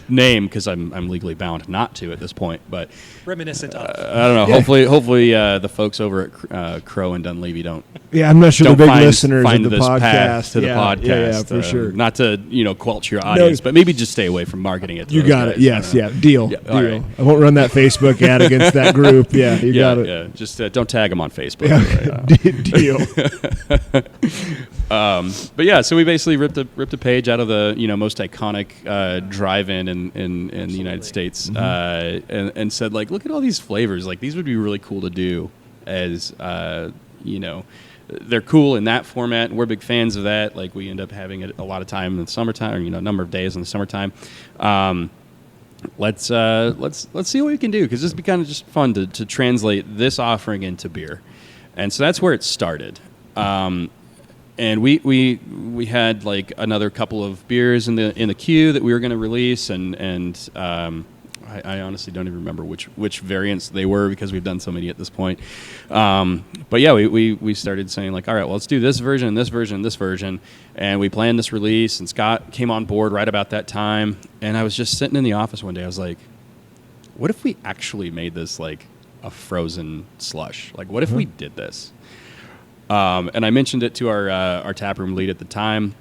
name because I'm legally bound not to at this point. But reminiscent of. I don't know. Hopefully, the folks over at Crow and Dunleavy don't. Yeah, I'm not sure the big listeners find of the this podcast. path to the podcast. Yeah, for sure. Not to quelch your audience, but maybe just stay away from marketing it. To You those got guys. it. Yes, yeah. Deal. Yeah, Deal. all right. I won't run that Facebook ad against that group. Yeah, you got it. Yeah, just don't tag them on Facebook. Deal. But yeah, so we basically ripped a page out of the most iconic drive-in in the United States, and said like, look at all these flavors. Like these would be really cool to do as they're cool in that format. And we're big fans of that. Like we end up having it a lot of time in the summertime, or a number of days in the summertime. Let's see what we can do because this would be kind of just fun to translate this offering into beer, and so that's where it started. And we had like another couple of beers in the queue that we were going to release, and I honestly don't even remember which variants they were because we've done so many at this point. But yeah, we started saying like, all right, well, let's do this version, and this version, and this version, and we planned this release. And Scott came on board right about that time, and I was just sitting in the office one day. I was like, what if we actually made this like a frozen slush? Like, what if we did this? And I mentioned it to our taproom lead at the time,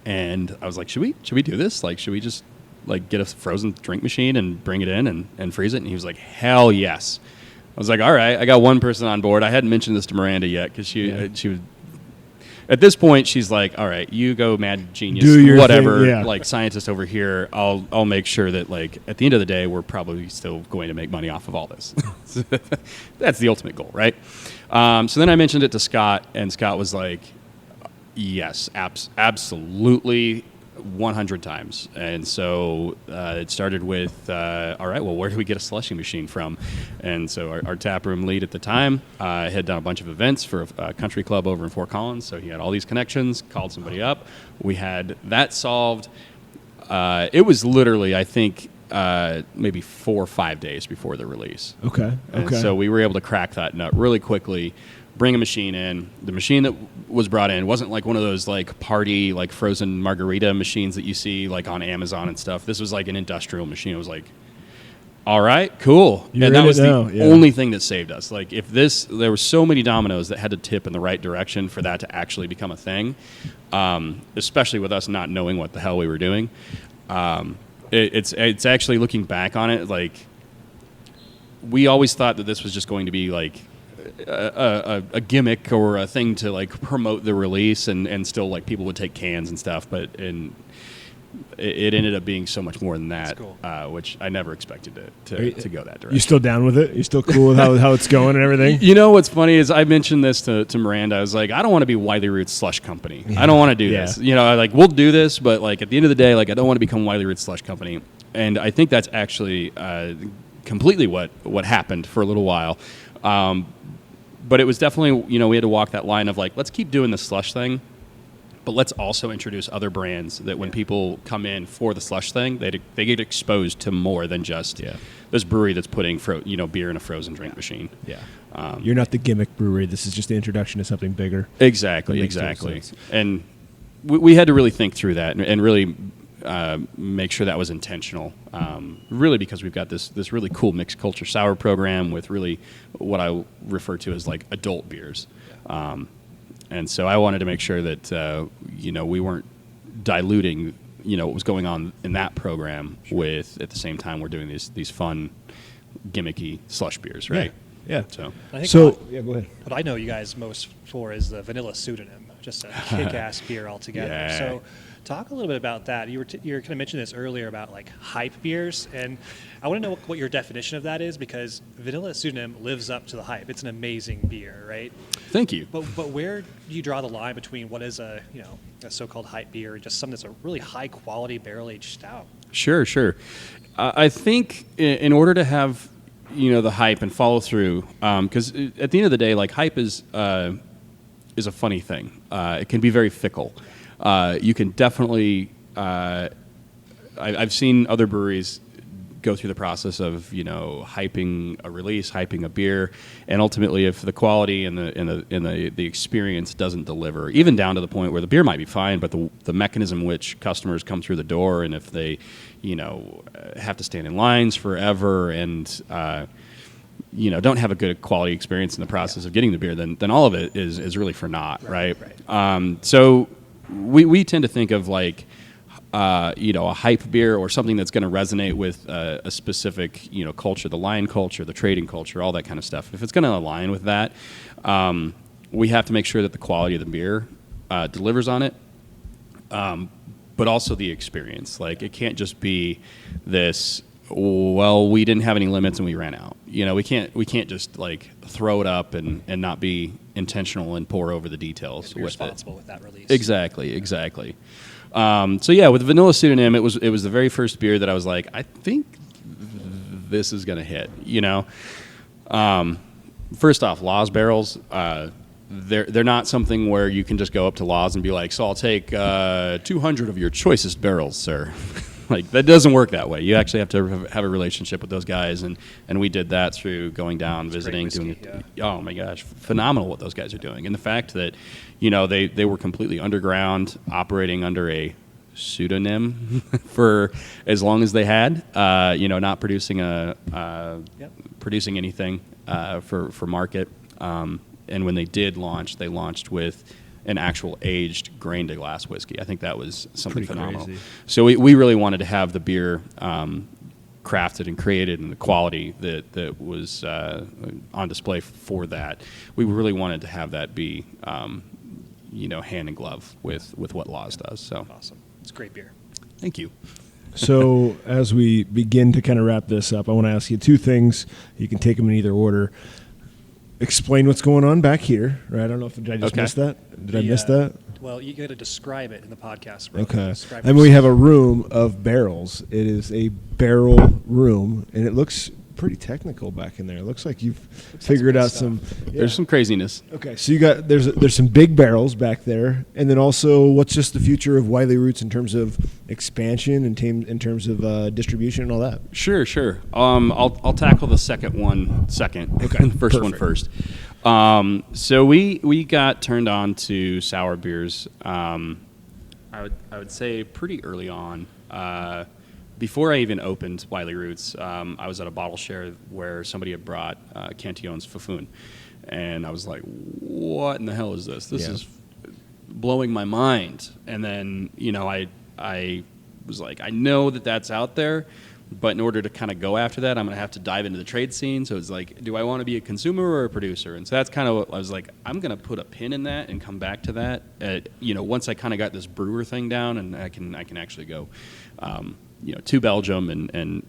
and I was like, should we do this? Like, should we just like get a frozen drink machine and bring it in and freeze it? And he was like, hell yes. I was like, all right, I got one person on board. I hadn't mentioned this to Miranda yet because she was, at this point, she's like, all right, you go mad genius, Do your whatever, thing, yeah. like scientist over here. I'll make sure that like at the end of the day, we're probably still going to make money off of all this. That's the ultimate goal, right? So then I mentioned it to Scott, and Scott was like, yes, absolutely, 100 times. And so it started with, all right, well, where do we get a slushing machine from? And so our taproom lead at the time had done a bunch of events for a country club over in Fort Collins. So he had all these connections, called somebody up. We had that solved. It was literally, I think, maybe 4 or 5 days before the release. Okay. And so we were able to crack that nut really quickly, bring a machine in. The machine that was brought in wasn't like one of those like party like frozen margarita machines that you see like on Amazon and stuff. This was like an industrial machine. It was like, all right, cool. You're and that in was it the now, yeah. only thing that saved us. Like if there were so many dominoes that had to tip in the right direction for that to actually become a thing, especially with us not knowing what the hell we were doing. It's actually looking back on it, like we always thought that this was just going to be like a gimmick or a thing to like promote the release and still like people would take cans and stuff, but it ended up being so much more than that, Cool. Which I never expected to go that direction. You still down with it? You still cool with how it's going and everything? You know what's funny is I mentioned this to Miranda. I was like, I don't want to be Wiley Roots Slush Company. I don't want to do this. You know, like we'll do this, but like at the end of the day, like I don't want to become Wiley Roots Slush Company. And I think that's actually completely what happened for a little while. But it was definitely, we had to walk that line of like, let's keep doing the slush thing, but let's also introduce other brands that when people come in for the slush thing, they get exposed to more than just this brewery that's putting beer in a frozen drink machine. Yeah. You're not the gimmick brewery. This is just the introduction to something bigger. Exactly. And we had to really think through that and really make sure that was intentional. Really, because we've got this really cool mixed culture sour program with really what I refer to as like adult beers. And so I wanted to make sure that we weren't diluting what was going on in that program with at the same time we're doing these fun gimmicky slush beers, right? Yeah. So I think Go ahead. what I know you guys most for is the vanilla pseudonym, just a kick-ass beer altogether. Yeah. So talk a little bit about that. You were kind of mentioning this earlier about like hype beers, and I want to know what your definition of that is, because vanilla pseudonym lives up to the hype. It's an amazing beer, right? thank you. But where do you draw the line between what is a so-called hype beer and just something that's a really high quality barrel aged stout? Sure. I think in order to have the hype and follow through, because at the end of the day, like hype is a funny thing. It can be very fickle. You can definitely. I've seen other breweries go through the process of hyping a release, hyping a beer, and ultimately, if the quality and the experience doesn't deliver, even down to the point where the beer might be fine, but the mechanism in which customers come through the door, and if they have to stand in lines forever and don't have a good quality experience in the process of getting the beer, then all of it is really for naught, right? So we tend to think of like a hype beer or something that's going to resonate with a specific culture, the line culture, the trading culture, all that kind of stuff. If it's going to align with that, we have to make sure that the quality of the beer delivers on it, but also the experience. Like, it can't just be this, well, we didn't have any limits and we ran out. We can't just like throw it up and not be intentional and pour over the details be with it. Responsible with that release. Exactly. So yeah, with Vanilla Pseudonym, it was the very first beer that I was like, I think this is gonna hit. First off, Law's barrels, they're not something where you can just go up to Law's and be like, so I'll take 200 of your choicest barrels, sir. Like, that doesn't work that way. You actually have to have a relationship with those guys, and we did that through going down, visiting, whiskey, doing. Oh my gosh, phenomenal what those guys are doing, and the fact that they were completely underground, operating under a pseudonym for as long as they had, not producing producing anything for market, and when they did launch, they launched with an actual aged grain to glass whiskey. I think that was something Pretty phenomenal. crazy. So we really wanted to have the beer crafted and created, and the quality that was on display for that. We really wanted to have that be hand in glove with what Laws does. So Awesome. It's great beer. thank you. So as we begin to kind of wrap this up, I want to ask you two things. You can take them in either order. Explain what's going on back here, right? I don't know if did I just miss that? Did I miss that? Well, you got to describe it in the podcast. Bro. Okay. Describe And we have a room of barrels. It is a barrel room, and it looks pretty technical back in there. It looks like you've figured out some. Yeah. There's some craziness. Okay, so you got there's some big barrels back there, and then also what's just the future of Wiley Roots in terms of expansion and in terms of distribution and all that. Sure. I'll tackle the second one second. Okay, First one first. So we got turned on to sour beers. I would say pretty early on. Before I even opened Wiley Roots, I was at a bottle share where somebody had brought Cantillon's Fufun, and I was like, "What in the hell is this? This is blowing my mind." And then I was like, I know that's out there, but in order to kind of go after that, I'm going to have to dive into the trade scene. So it's like, do I want to be a consumer or a producer? And so that's kind of what I was like, I'm going to put a pin in that and come back to that. Once I kind of got this brewer thing down, and I can actually go. To Belgium and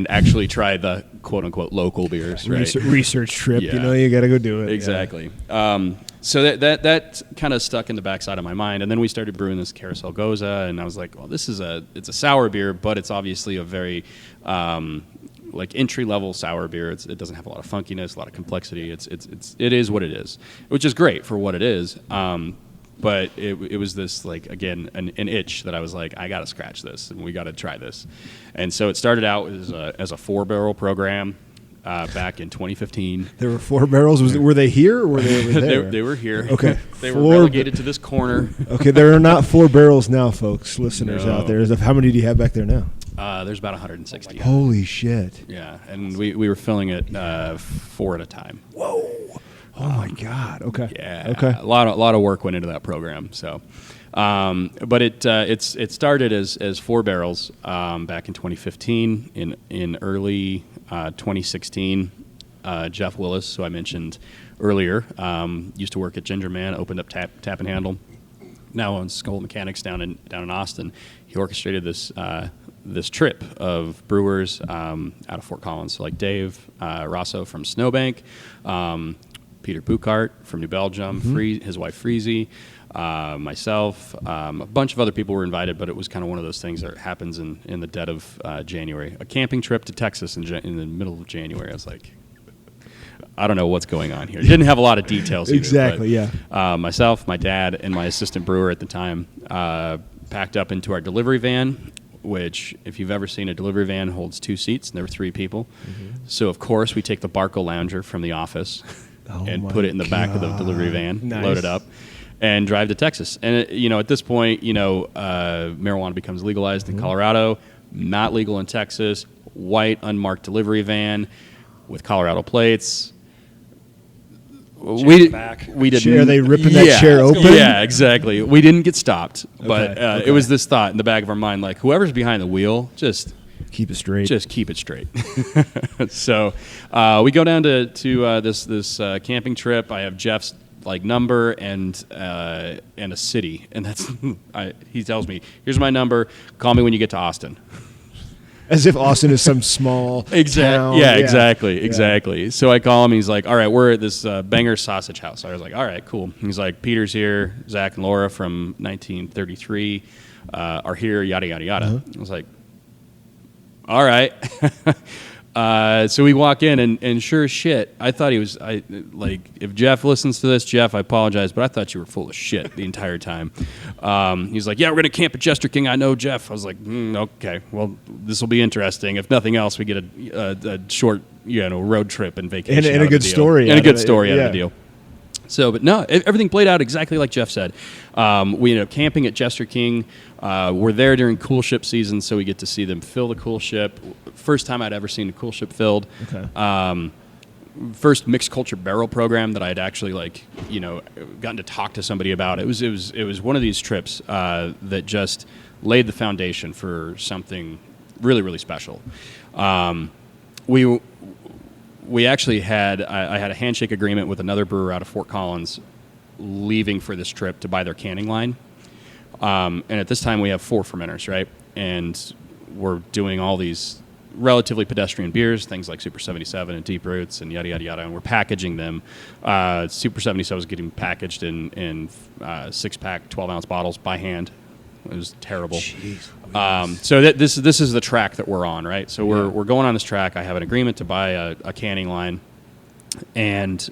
actually try the quote unquote local beers, right? Research trip, Yeah. You got to go do it. Exactly. So that kind of stuck in the backside of my mind, and then we started brewing this Carousel Goza, and I was like, well, it's a sour beer, but it's obviously a very like entry level sour beer. It doesn't have a lot of funkiness, a lot of complexity. It is what it is, which is great for what it is. But it was this, like, again, an itch that I was like, I got to scratch this, and we got to try this. And so it started out as a 4-barrel program back in 2015. There were 4 barrels. Were they here or were they over there? They were here. Okay. They were relegated to this corner. Okay, there are not 4 barrels now, folks, listeners out there. How many do you have back there now? There's about 160. Holy shit. Yeah, and we were filling it 4 at a time. Whoa. Oh my God. Okay. Yeah. Okay. A lot of work went into that program. So, but it started as 4 barrels back in 2015. In early 2016, Jeff Willis, who I mentioned earlier, used to work at Ginger Man, opened up Tap and Handle. Now owns Skull Mechanics down in Austin. He orchestrated this trip of brewers out of Fort Collins, so like Dave Rosso from Snowbank. Peter Buchart from New Belgium, his wife Freezy, myself, a bunch of other people were invited, but it was kind of one of those things that happens in the dead of January. A camping trip to Texas in the middle of January. I was like, I don't know what's going on here. Didn't have a lot of details either. Exactly, but, myself, my dad, and my assistant brewer at the time packed up into our delivery van which, if you've ever seen a delivery van, holds 2 seats, and there were 3 people. So, of course, we take the Barco Lounger from the office and put it in the back of the delivery van, load it up, and drive to Texas. And, at this point, marijuana becomes legalized in Colorado, not legal in Texas, white, unmarked delivery van with Colorado plates. We didn't. Are they ripping that chair open? Yeah, exactly. We didn't get stopped, but it was this thought in the back of our mind, like, whoever's behind the wheel, just keep it straight. Just keep it straight. So we go down to this camping trip. I have Jeff's number and a city, and that's he tells me, "Here's my number. Call me when you get to Austin." As if Austin is some small town. Yeah, exactly. So I call him. He's like, all right, we're at this Banger Sausage House. I was like, all right, cool. He's like, Peter's here. Zach and Laura from 1933 are here, yada, yada, yada. I was like, all right. So we walk in, and sure as shit, I thought he was, if Jeff listens to this, Jeff, I apologize, but I thought you were full of shit the entire time. He's like, yeah, we're going to camp at Jester King. I know Jeff. I was like, okay, well, this will be interesting. If nothing else, we get a short, road trip and vacation. And a good story. And a good story out of the deal. So, but no, everything played out exactly like Jeff said. We ended up camping at Jester King. We're there during cool ship season, so we get to see them fill the cool ship. First time I'd ever seen a cool ship filled. Okay. First mixed culture barrel program that I'd actually gotten to talk to somebody about. It was one of these trips that just laid the foundation for something really, really special. We actually had I had a handshake agreement with another brewer out of Fort Collins leaving for this trip to buy their canning line. And at this time we have 4 fermenters, right? And we're doing all these relatively pedestrian beers, things like Super 77 and Deep Roots and yada, yada, yada. And we're packaging them. Super 77 was getting packaged in 6-pack, 12-ounce bottles by hand. It was terrible. Jeez, so this is the track that we're on, right? So we're going on this track. I have an agreement to buy a canning line, and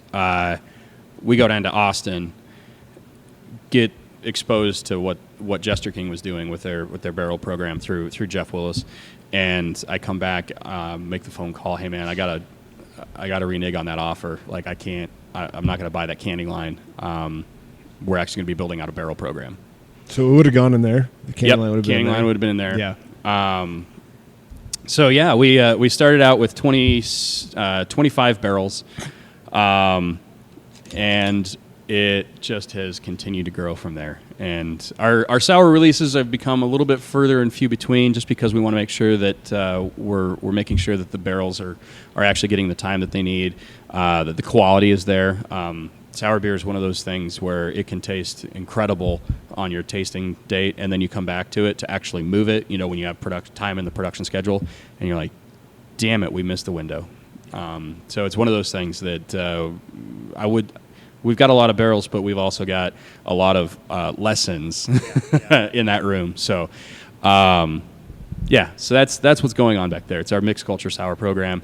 we go down to Austin, get exposed to what Jester King was doing with their barrel program through Jeff Willis, and I come back, make the phone call. Hey man, I gotta renege on that offer. Like I'm not gonna buy that canning line. We're actually gonna be building out a barrel program. So it would have gone in there. The canning line would have been in there. Canning line would have been in there. Yeah. So yeah, we started out with 25 barrels, and it just has continued to grow from there. And our sour releases have become a little bit further and few between, just because we want to make sure that we're making sure that the barrels are actually getting the time that they need, that the quality is there. Sour beer is one of those things where it can taste incredible on your tasting date, and then you come back to it to actually move it, when you have time in the production schedule, and you're like, damn it, we missed the window. So it's one of those things that we've got a lot of barrels, but we've also got a lot of lessons in that room. So, so that's what's going on back there. It's our mixed culture sour program.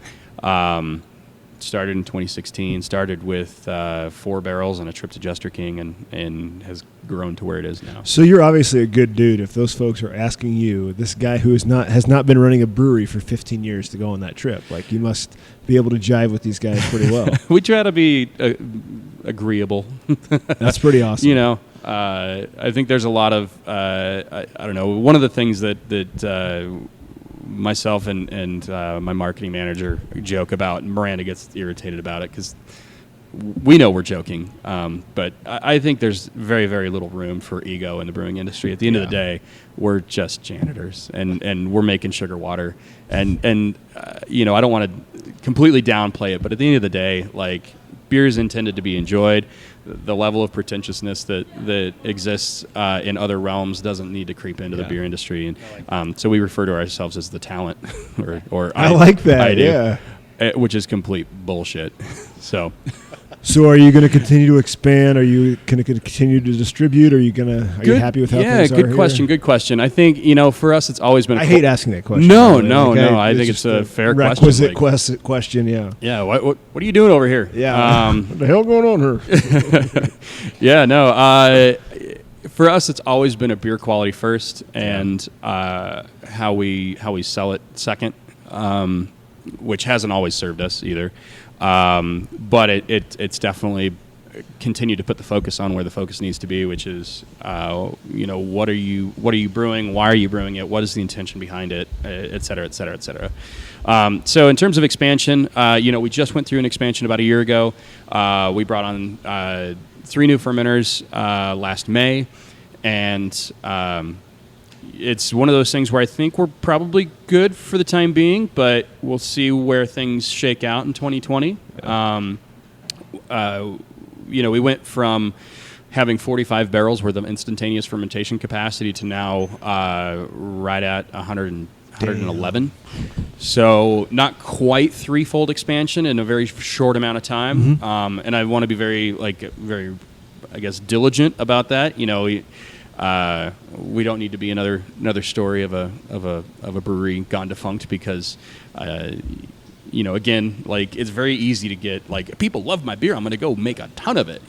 Started in 2016, started with 4 barrels and a trip to Jester King, and has grown to where it is now. So you're obviously a good dude if those folks are asking you, this guy who has not been running a brewery for 15 years, to go on that trip. Like, you must be able to jive with these guys pretty well. We try to be agreeable. That's pretty awesome. I think there's a lot of, I don't know, one of the things that myself and my marketing manager joke about, and Miranda gets irritated about it because we know we're joking, but I think there's very, very little room for ego in the brewing industry. At the end of the day, we're just janitors, and we're making sugar water, and I don't want to completely downplay it, but at the end of the day, like, beer is intended to be enjoyed. The level of pretentiousness that exists in other realms doesn't need to creep into the beer industry, and so we refer to ourselves as the talent, or I like that, which is complete bullshit. So are you going to continue to expand? Are you going to continue to distribute? Are you happy with how things are? Yeah, good question. I think, for us, it's always been. I hate asking that question. No. I think it's a fair question. Requisite question. Yeah. Yeah. What are you doing over here? Yeah. What the hell going on here? Yeah. No. for us, it's always been a beer quality first, and how we sell it second, which hasn't always served us either. But it's definitely continued to put the focus on where the focus needs to be, which is what are you brewing, why are you brewing it, what is the intention behind it, et cetera, et cetera, et cetera. So in terms of expansion, we just went through an expansion about a year ago. We brought on 3 new fermenters last May, and it's one of those things where I think we're probably good for the time being, but we'll see where things shake out in 2020. We went from having 45 barrels worth of instantaneous fermentation capacity to now right at 111. So not quite threefold expansion in a very short amount of time. Mm-hmm. And I want to be very, I guess, diligent about that. We don't need to be another story of a brewery gone defunct because, again, like it's very easy to get like people love my beer, I'm going to go make a ton of it.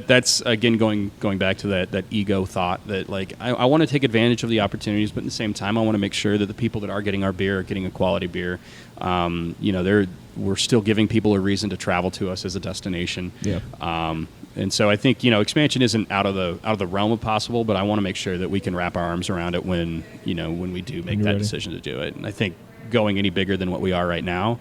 That's again going back to that ego thought that like I want to take advantage of the opportunities, but at the same time I want to make sure that the people that are getting our beer are getting a quality beer. We're still giving people a reason to travel to us as a destination. Yeah. And so I think expansion isn't out of the realm of possible, but I want to make sure that we can wrap our arms around it when we do make that decision to do it. And I think going any bigger than what we are right now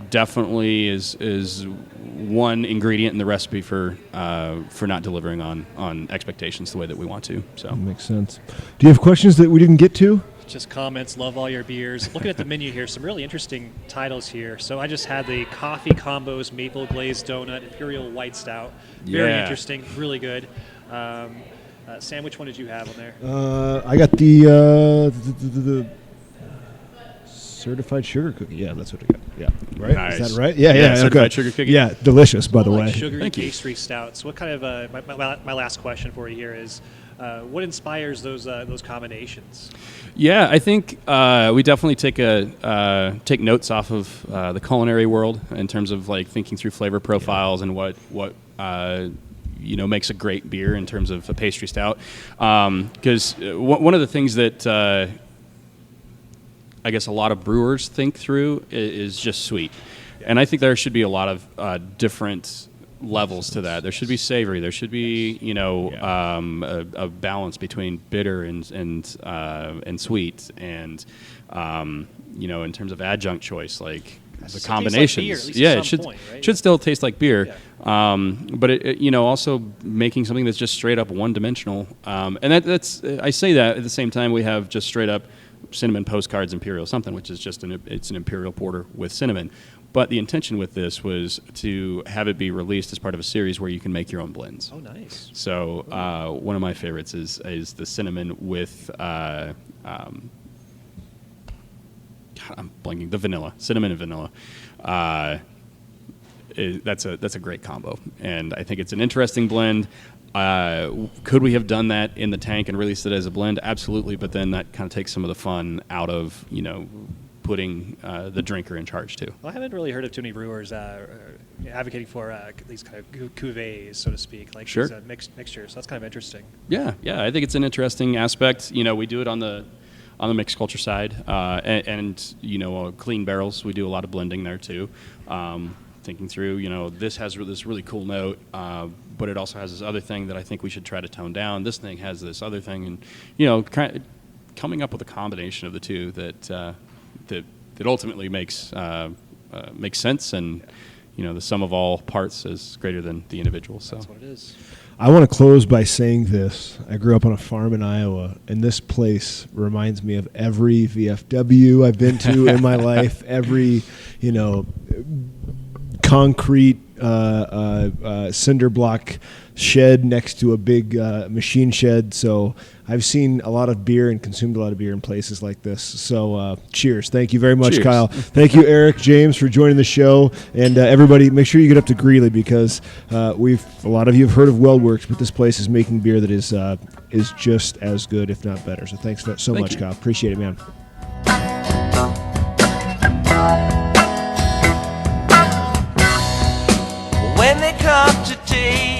definitely is one ingredient in the recipe for not delivering on expectations the way that we want to. So that makes sense. Do you have questions that we didn't get to? Just comments, love all your beers. Looking at the menu here, some really interesting titles here. So I just had the Coffee Combos Maple Glazed Donut Imperial White Stout. Very interesting, really good. Sam, which one did you have on there? I got the certified sugar cookie. Yeah, that's what I got. Yeah, right. Nice. Is that right? Yeah. Certified sugar cookie. Yeah, delicious, by the way. Sugary pastry stouts. What kind of my last question for you here is, what inspires those combinations? Yeah, I think we definitely take notes off of the culinary world in terms of like thinking through flavor profiles and what makes a great beer in terms of a pastry stout. Because one of the things that I guess a lot of brewers think through is just sweet, and I think there should be a lot of different levels to that. There should be savory. There should be a balance between bitter and sweet, and in terms of adjunct choice, like the combinations. It should still taste like beer, but it also making something that's just straight up one dimensional. And that's I say that at the same time we have just straight up cinnamon postcards imperial something, which is just it's an imperial porter with cinnamon. But the intention with this was to have it be released as part of a series where you can make your own blends. Oh, nice. So one of my favorites is the cinnamon with I'm blanking, the vanilla, cinnamon and vanilla. That's a great combo, and I think it's an interesting blend. Could we have done that in the tank and released it as a blend? Absolutely, but then that kind of takes some of the fun out of putting the drinker in charge too. Well, I haven't really heard of too many brewers advocating for these kind of cuvées, so to speak, like these mixtures. So that's kind of interesting. Yeah, I think it's an interesting aspect. We do it on the mixed culture side, and clean barrels. We do a lot of blending there too. Thinking through, this has this really cool note, but it also has this other thing that I think we should try to tone down. This thing has this other thing, and kind of coming up with a combination of the two that ultimately makes sense, and the sum of all parts is greater than the individual. So that's what it is. I want to close by saying this. I grew up on a farm in Iowa, and this place reminds me of every VFW I've been to in my life, every, concrete cinder block shed next to a big machine shed. So I've seen a lot of beer and consumed a lot of beer in places like this. So cheers. Thank you very much, Cheers. Kyle. Thank you, Eric, James, for joining the show. And everybody, make sure you get up to Greeley because a lot of you have heard of WeldWorks, but this place is making beer that is just as good, if not better. So thanks so much, you. Kyle. Appreciate it, man. When they come to take